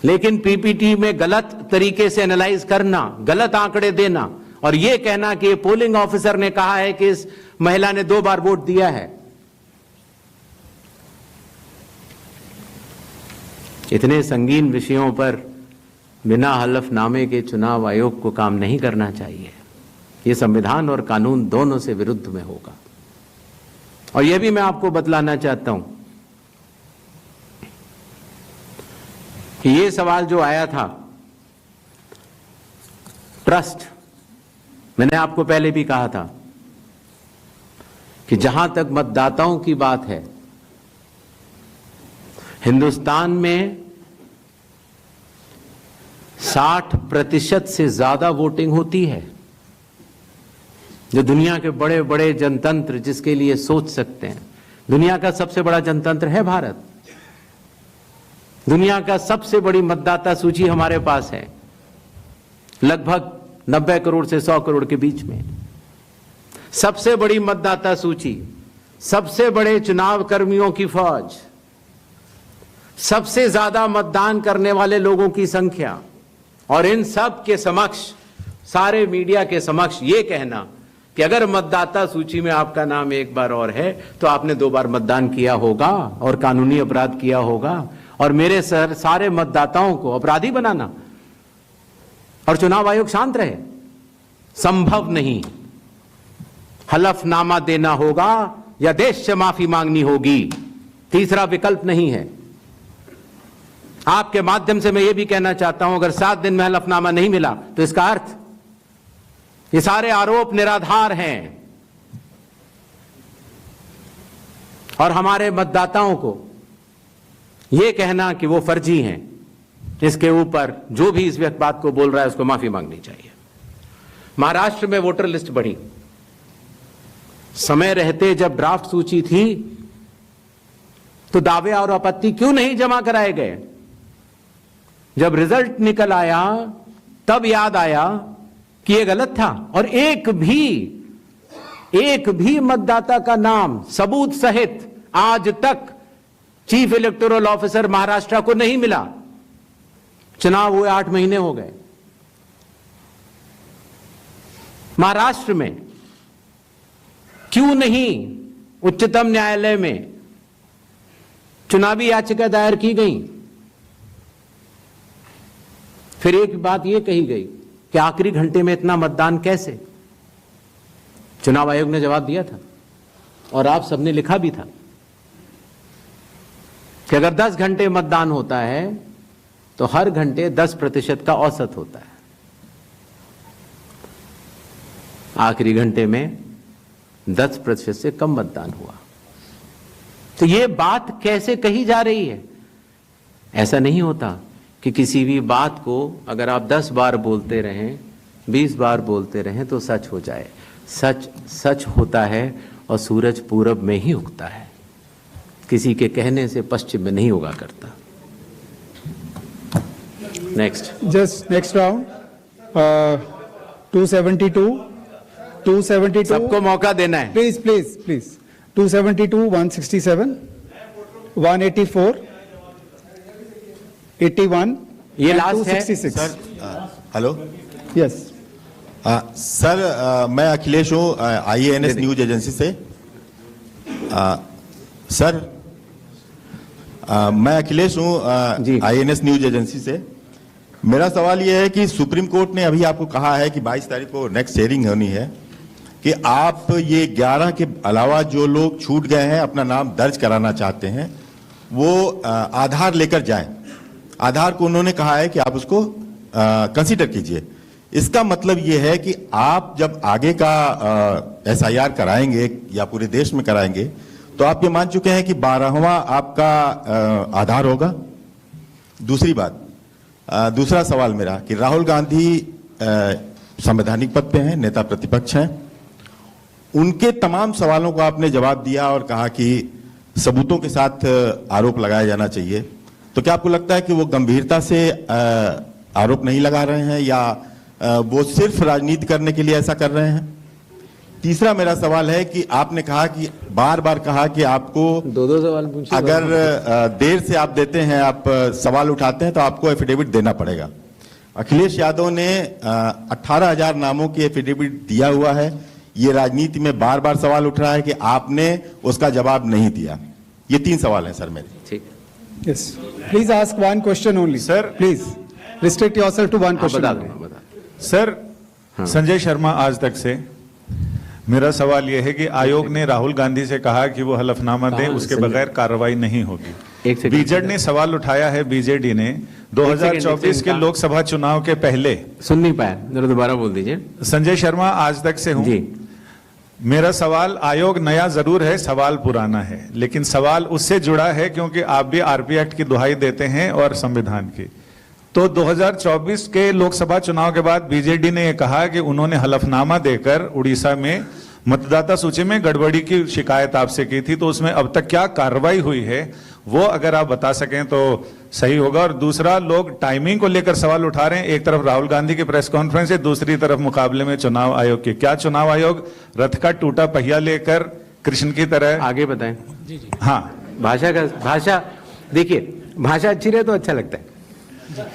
लेकिन पीपीटी में गलत तरीके से एनालाइज करना, गलत आंकड़े देना और यह कहना कि पोलिंग ऑफिसर ने कहा है कि इस महिला ने 2 बार वोट दिया है, इतने संगीन विषयों पर बिना हलफनामे के चुनाव आयोग को काम नहीं करना चाहिए। यह संविधान और कानून दोनों से विरुद्ध में होगा। और यह भी मैं आपको बतलाना चाहता हूं कि यह सवाल जो आया था ट्रस्ट, मैंने आपको पहले भी कहा था कि जहां तक मतदाताओं की बात है, हिंदुस्तान में 60% से ज्यादा वोटिंग होती है। जो दुनिया के बड़े बड़े जनतंत्र जिसके लिए सोच सकते हैं, दुनिया का सबसे बड़ा जनतंत्र है भारत। दुनिया का सबसे बड़ी मतदाता सूची हमारे पास है, लगभग 90 करोड़ से 100 करोड़ के बीच में। सबसे बड़ी मतदाता सूची, सबसे बड़े चुनाव कर्मियों की फौज, सबसे ज्यादा मतदान करने वाले लोगों की संख्या, और इन सब के समक्ष, सारे मीडिया के समक्ष यह कहना कि अगर मतदाता सूची में आपका नाम एक बार और है तो आपने 2 बार मतदान किया होगा और कानूनी अपराध किया होगा, और मेरे सारे मतदाताओं को अपराधी बनाना और चुनाव आयोग शांत रहे, संभव नहीं। हलफनामा देना होगा या देश से माफी मांगनी होगी, तीसरा विकल्प नहीं है। आपके माध्यम से मैं यह भी कहना चाहता हूं, अगर 7 दिन में हलफनामा नहीं मिला तो इसका अर्थ ये सारे आरोप निराधार हैं और हमारे मतदाताओं को यह कहना कि वो फर्जी हैं, इसके ऊपर जो भी इस बात को बोल रहा है उसको माफी मांगनी चाहिए। महाराष्ट्र में वोटर लिस्ट बढ़ी, समय रहते जब ड्राफ्ट सूची थी तो दावे और आपत्ति क्यों नहीं जमा कराए गए? जब रिजल्ट निकल आया तब याद आया कि ये गलत था और एक भी मतदाता का नाम सबूत सहित आज तक चीफ इलेक्टोरल ऑफिसर महाराष्ट्र को नहीं मिला। चुनाव हुए 8 महीने हो गए। महाराष्ट्र में क्यों नहीं उच्चतम न्यायालय में चुनावी याचिका दायर की गई? फिर एक बात यह कही गई कि आखिरी घंटे में इतना मतदान कैसे? चुनाव आयोग ने जवाब दिया था और आप सबने लिखा भी था कि अगर 10 घंटे मतदान होता है तो हर घंटे 10% का औसत होता है। आखिरी घंटे में 10% से कम मतदान हुआ। तो यह बात कैसे कही जा रही है? ऐसा नहीं होता कि किसी भी बात को अगर आप 10 बार बोलते रहें, 20 बार बोलते रहें तो सच हो जाए। सच सच होता है और सूरज पूरब में ही उगता है, किसी के कहने से पश्चिम में नहीं उगा करता। नेक्स्ट, जस्ट नेक्स्ट राउंड 272 सबको मौका देना है। प्लीज प्लीज प्लीज 272, 167, 184, 81, ये लास्ट है 266। हेलो, यस सर, मैं अखिलेश हूँ IANS न्यूज एजेंसी से। सर, मैं अखिलेश हूँ IANS न्यूज एजेंसी से। मेरा सवाल यह है कि सुप्रीम कोर्ट ने अभी आपको कहा है कि 22 तारीख को नेक्स्ट हियरिंग होनी है कि आप ये 11 के अलावा जो लोग छूट गए हैं अपना नाम दर्ज कराना चाहते हैं वो आधार लेकर जाएं। आधार को उन्होंने कहा है कि आप उसको कंसीडर कीजिए। इसका मतलब ये है कि आप जब आगे का SIR कराएंगे या पूरे देश में कराएंगे तो आप ये मान चुके हैं कि 12वां आपका आधार होगा। दूसरी बात, दूसरा सवाल मेरा कि राहुल गांधी संवैधानिक पद पे हैं, नेता प्रतिपक्ष हैं, उनके तमाम सवालों को आपने जवाब दिया और कहा कि सबूतों के साथ आरोप लगाया जाना चाहिए। तो क्या आपको लगता है कि वो गंभीरता से आरोप नहीं लगा रहे हैं या वो सिर्फ राजनीति करने के लिए ऐसा कर रहे हैं? तीसरा मेरा सवाल है कि आपने कहा कि बार बार कहा कि आपको दो सवाल पूछिए, अगर देर से आप देते हैं, आप सवाल उठाते हैं तो आपको एफिडेविट देना पड़ेगा। अखिलेश यादव ने 18,000 नामों की एफिडेविट दिया हुआ है। ये राजनीति में बार बार सवाल उठ रहा है कि आपने उसका जवाब नहीं दिया। ये 3 सवाल हैं सर मेरे। ठीक, yes, please ask one question only sir, please restrict yourself to one question. Sir, Sanjay Sharma Aaj Tak से। मेरा सवाल यह है कि आयोग ने राहुल गांधी से कहा कि वो हलफनामा दें, उसके बगैर कार्रवाई नहीं होगी। बीजेडी ने सवाल उठाया है, बीजेडी ने 2024 के लोकसभा चुनाव के पहले। सुन नहीं पाया, जरा दोबारा बोल दीजिए। संजय शर्मा आज तक से हूं। मेरा सवाल, आयोग नया जरूर है, सवाल पुराना है, लेकिन सवाल उससे जुड़ा है क्योंकि आप भी RP एक्ट की दुहाई देते हैं और संविधान की। तो 2024 के लोकसभा चुनाव के बाद बीजेडी ने यह कहा कि उन्होंने हलफनामा देकर उड़ीसा में मतदाता सूची में गड़बड़ी की शिकायत आपसे की थी। तो उसमें अब तक क्या कार्रवाई हुई है वो अगर आप बता सकें तो सही होगा। और दूसरा, लोग टाइमिंग को लेकर सवाल उठा रहे हैं। एक तरफ राहुल गांधी की प्रेस कॉन्फ्रेंस है, दूसरी तरफ मुकाबले में चुनाव आयोग की। क्या चुनाव आयोग रथ का टूटा पहिया लेकर कृष्ण की तरह? आगे बताएं। जी। हाँ, भाषा देखिए, भाषा अच्छी रहे तो अच्छा लगता है।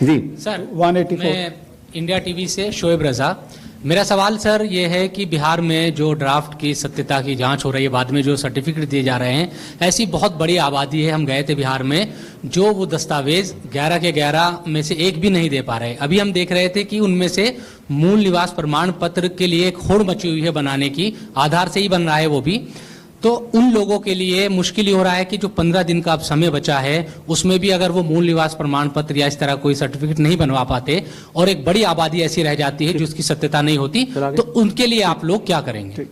जी सर, 184 मैं इंडिया टीवी से शोएब रजा। मेरा सवाल सर ये है कि बिहार में जो ड्राफ्ट की सत्यता की जांच हो रही है, बाद में जो सर्टिफिकेट दिए जा रहे हैं, ऐसी बहुत बड़ी आबादी है। हम गए थे बिहार में, जो वो दस्तावेज 11 के 11 में से एक भी नहीं दे पा रहे। अभी हम देख रहे थे कि उनमें से मूल निवास प्रमाण पत्र के लिए एक होड़ मची हुई है बनाने की, आधार से ही बन रहा है वो भी। तो उन लोगों के लिए मुश्किल ही हो रहा है कि जो 15 दिन का अब समय बचा है उसमें भी अगर वो मूल निवास प्रमाण पत्र या इस तरह कोई सर्टिफिकेट नहीं बनवा पाते और एक बड़ी आबादी ऐसी रह जाती है जिसकी सत्यता नहीं होती, तो उनके लिए आप लोग क्या करेंगे?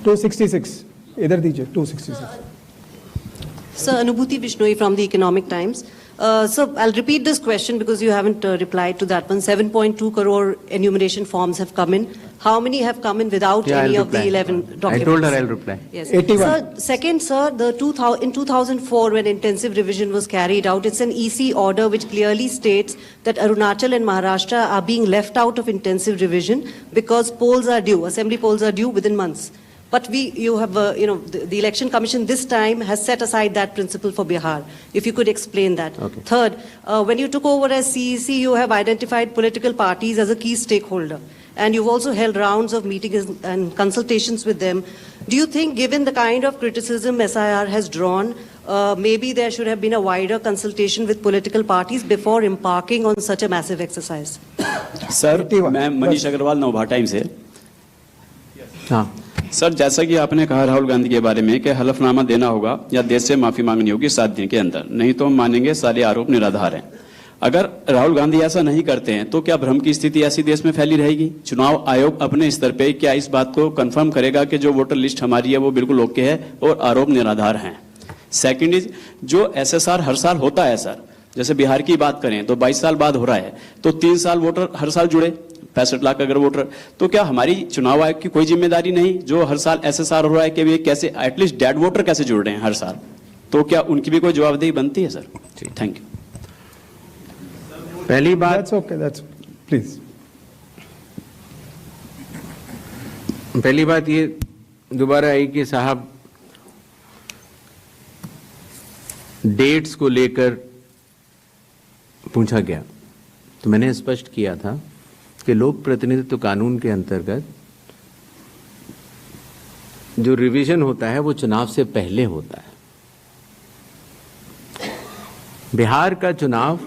266 इधर दीजिए, 266. Sir, Anubhuti Bishnoi from the Economic Times. So I'll repeat this question because you haven't replied to that one. 7.2 crore enumeration forms have come in. How many have come in without any of the 11 documents? I told her I'll reply. Yes. 81. Sir, second, sir, in 2004 when intensive revision was carried out, it's an EC order which clearly states that Arunachal and Maharashtra are being left out of intensive revision because polls are due, assembly polls are due within months. But you have, the Election Commission this time has set aside that principle for Bihar. If you could explain that. Okay. Third, when you took over as CEC, you have identified political parties as a key stakeholder. And you've also held rounds of meetings and consultations with them. Do you think, given the kind of criticism SIR has drawn, maybe there should have been a wider consultation with political parties before embarking on such a massive exercise? Sir, मैं Manish Agarwal Navbharat times से. हाँ sir, जैसा कि आपने कहा राहुल गांधी के बारे में कि हलफनामा देना होगा या देश से माफी मांगनी होगी 7 दिन के अंदर, नहीं तो हम मानेंगे सारे आरोप निराधार हैं. अगर राहुल गांधी ऐसा नहीं करते हैं तो क्या भ्रम की स्थिति ऐसी देश में फैली रहेगी? चुनाव आयोग अपने स्तर पे क्या इस बात को कंफर्म करेगा कि जो वोटर लिस्ट हमारी है वो बिल्कुल ओके है और आरोप निराधार हैं? सेकंड इज, जो एसएसआर हर साल होता है सर, जैसे बिहार की बात करें तो 22 साल बाद हो रहा है, तो 3 साल वोटर हर साल जुड़े, 65 लाख अगर वोटर, तो क्या हमारी चुनाव आयोग की कोई जिम्मेदारी नहीं जो हर साल एसएसआर हो रहा है कि वे कैसे एटलीस्ट डेड वोटर कैसे जुड़ रहे हैं हर साल, तो क्या उनकी भी कोई जवाबदेही बनती है सर? Thank you. पहली बात, प्लीज. पहली बात ये दोबारा आई कि साहब डेट्स को लेकर पूछा गया, तो मैंने स्पष्ट किया था कि लोक प्रतिनिधित्व कानून के अंतर्गत जो रिवीजन होता है वो चुनाव से पहले होता है. बिहार का चुनाव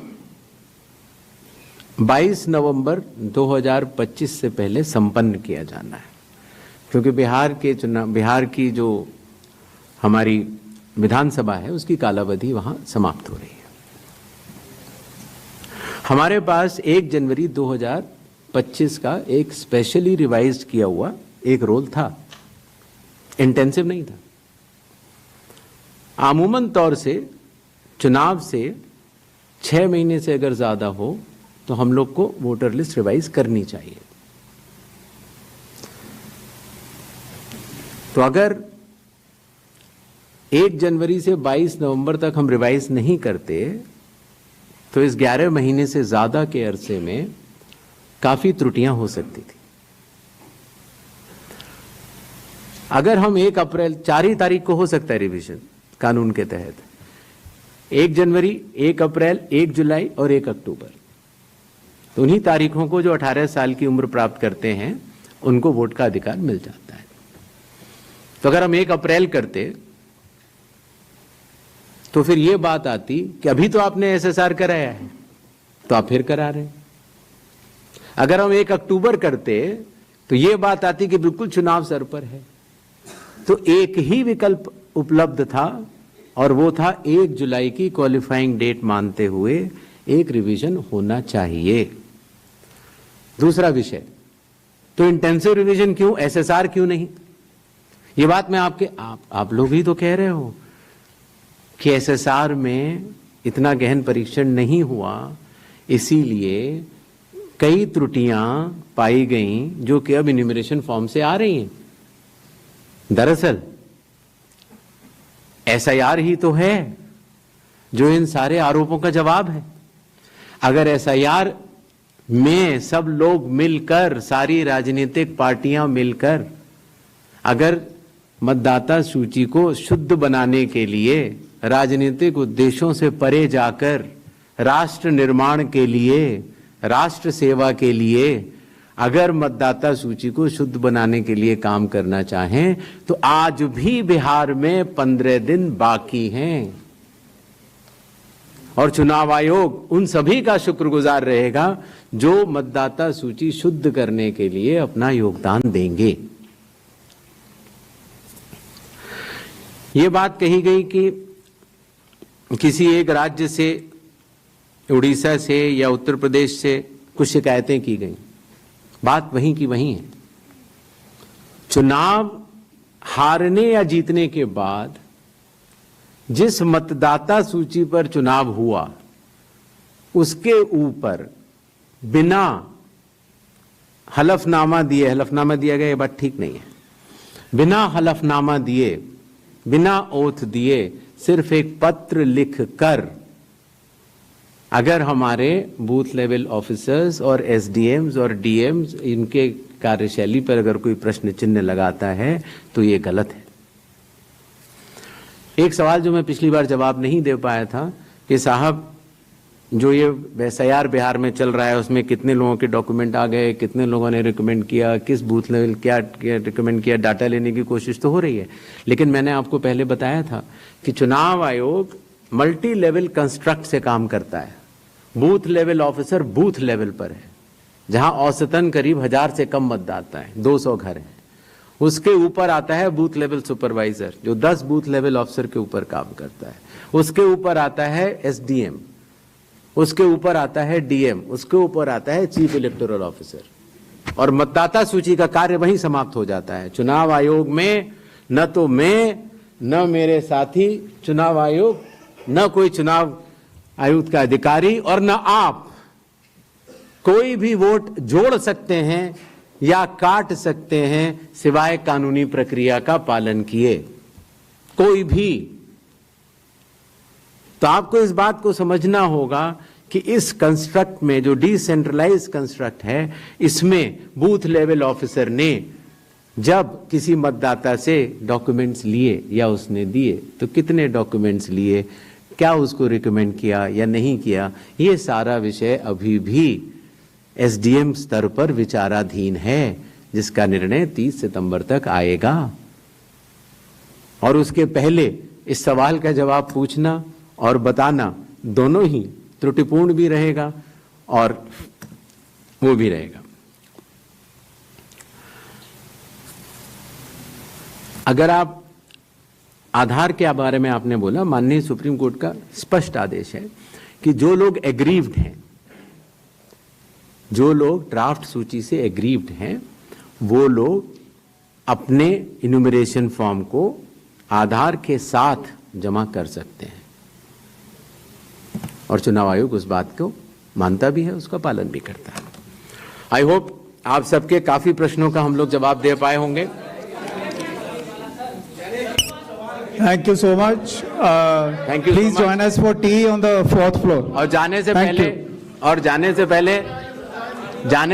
22 नवंबर 2025 से पहले संपन्न किया जाना है, क्योंकि बिहार की जो हमारी विधानसभा है उसकी कालावधि वहां समाप्त हो रही है. हमारे पास 1 जनवरी 2025 का एक स्पेशली रिवाइज्ड किया हुआ एक रोल था, इंटेंसिव नहीं था. आमूमन तौर से चुनाव से 6 महीने से अगर ज्यादा हो तो हम लोग को वोटर लिस्ट रिवाइज करनी चाहिए. तो अगर 1 जनवरी से 22 नवंबर तक हम रिवाइज नहीं करते तो इस 11 महीने से ज्यादा के अरसे में काफी त्रुटियां हो सकती थी. अगर हम 1 अप्रैल 4 ही तारीख को हो सकता है रिवीजन कानून के तहत, 1 जनवरी, 1 अप्रैल, 1 जुलाई और 1 अक्टूबर, तो उन्हीं तारीखों को जो 18 साल की उम्र प्राप्त करते हैं उनको वोट का अधिकार मिल जाता है. तो अगर हम 1 अप्रैल करते तो फिर ये बात आती कि अभी तो आपने एसएसआर कराया है तो आप फिर करा रहे हैं. अगर हम 1 अक्टूबर करते तो ये बात आती कि बिल्कुल चुनाव सर पर है. तो एक ही विकल्प उपलब्ध था और वो था 1 जुलाई की क्वालिफाइंग डेट मानते हुए एक रिवीजन होना चाहिए. दूसरा विषय, तो इंटेंसिव रिवीजन क्यों, एसएसआर क्यों नहीं? ये बात मैं आप लोग ही तो कह रहे हो कि एसएसआर में इतना गहन परीक्षण नहीं हुआ, इसीलिए कई त्रुटियां पाई गईं जो कि अब इन्यूमरेशन फॉर्म से आ रही हैं. दरअसल एसआईआर ही तो है जो इन सारे आरोपों का जवाब है. अगर एसआईआर में सब लोग मिलकर, सारी राजनीतिक पार्टियां मिलकर अगर मतदाता सूची को शुद्ध बनाने के लिए, राजनीतिक उद्देश्यों से परे जाकर राष्ट्र निर्माण के लिए, राष्ट्र सेवा के लिए अगर मतदाता सूची को शुद्ध बनाने के लिए काम करना चाहें तो आज भी बिहार में 15 दिन बाकी हैं. और चुनाव आयोग उन सभी का शुक्रगुजार रहेगा जो मतदाता सूची शुद्ध करने के लिए अपना योगदान देंगे. ये बात कही गई कि किसी एक राज्य से, उड़ीसा से या उत्तर प्रदेश से कुछ शिकायतें की गई। बात वहीं की वहीं है। चुनाव हारने या जीतने के बाद जिस मतदाता सूची पर चुनाव हुआ उसके ऊपर बिना हलफनामा दिए, हलफनामा दिया गया ये बात ठीक नहीं है, बिना हलफनामा दिए, बिना ओथ दिए, सिर्फ एक पत्र लिखकर अगर हमारे बूथ लेवल ऑफिसर्स और एसडीएम्स और डीएम्स इनके कार्यशैली पर अगर कोई प्रश्न चिन्ह लगाता है तो ये गलत है। एक सवाल जो मैं पिछली बार जवाब नहीं दे पाया था कि साहब जो ये एसआईआर बिहार में चल रहा है उसमें कितने लोगों के डॉक्यूमेंट आ गए, कितने लोगों ने रिकमेंड किया, किस बूथ लेवल क्या रिकमेंड किया, डाटा लेने की कोशिश तो हो रही है। लेकिन मैंने आपको पहले बताया था कि चुनाव आयोग मल्टी लेवल कंस्ट्रक्ट से काम करता है। Booth level officer booth level पर है, जहां औसतन करीब 1000 से कम मतदाता है, 200 घर हैं। उसके ऊपर आता है बूथ लेवल सुपरवाइजर जो 10 बूथ लेवल ऑफिसर के ऊपर काम करता है। उसके ऊपर आता है एसडीएम, उसके ऊपर आता है डीएम, उसके ऊपर आता है चीफ इलेक्टोरल ऑफिसर, और मतदाता सूची का कार्य वहीं समाप्त हो जाता है। चुनाव आयोग में न तो मैं, न मेरे साथी चुनाव आयोग, न कोई चुनाव आयुक्त का अधिकारी और न आप कोई भी वोट जोड़ सकते हैं या काट सकते हैं सिवाय कानूनी प्रक्रिया का पालन किए, कोई भी। तो आपको इस बात को समझना होगा कि इस कंस्ट्रक्ट में जो डिसेंट्रलाइज कंस्ट्रक्ट है, इसमें बूथ लेवल ऑफिसर ने जब किसी मतदाता से डॉक्यूमेंट्स लिए या उसने दिए तो कितने डॉक्यूमेंट्स लिए, क्या उसको रिकमेंड किया या नहीं किया, ये सारा विषय अभी भी एसडीएम स्तर पर विचाराधीन है, जिसका निर्णय 30 सितंबर तक आएगा। और उसके पहले इस सवाल का जवाब पूछना और बताना दोनों ही त्रुटिपूर्ण भी रहेगा और वो भी रहेगा। अगर आप आधार के बारे में आपने बोला, माननीय सुप्रीम कोर्ट का स्पष्ट आदेश है कि जो लोग एग्रीव्ड हैं, जो लोग ड्राफ्ट सूची से एग्रीव्ड हैं, वो लोग अपने इन्यूमरेशन फॉर्म को आधार के साथ जमा कर सकते हैं और चुनाव आयोग उस बात को मानता भी है, उसका पालन भी करता है। आई होप आप सबके काफी प्रश्नों का हम लोग जवाब दे पाए होंगे। Thank you so much. Thank you. Please join us for tea on the 4th floor. और जाने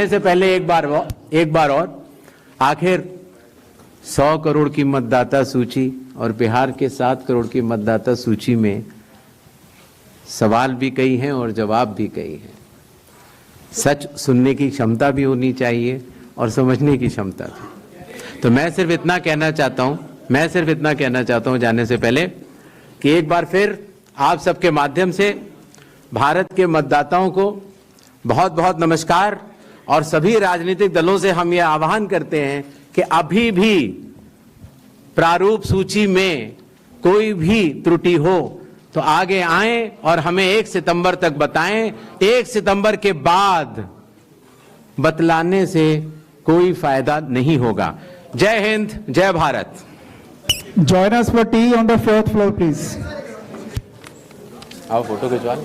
से पहले एक बार और आखिर 100 करोड़ की मतदाता सूची और बिहार के 7 करोड़ की मतदाता सूची में सवाल भी कई हैं और जवाब भी कई हैं। सच सुनने की क्षमता भी होनी चाहिए और समझने की क्षमता भी। तो मैं सिर्फ इतना कहना चाहता हूं जाने से पहले कि एक बार फिर आप सबके माध्यम से भारत के मतदाताओं को बहुत बहुत नमस्कार। और सभी राजनीतिक दलों से हम यह आह्वान करते हैं कि अभी भी प्रारूप सूची में कोई भी त्रुटि हो तो आगे आएं और हमें 1 सितंबर तक बताएं। 1 सितंबर के बाद बतलाने से कोई फायदा नहीं होगा। जय हिंद, जय Bharat. Join us for tea on the 4th floor, please. आओ फोटो खिंचवा।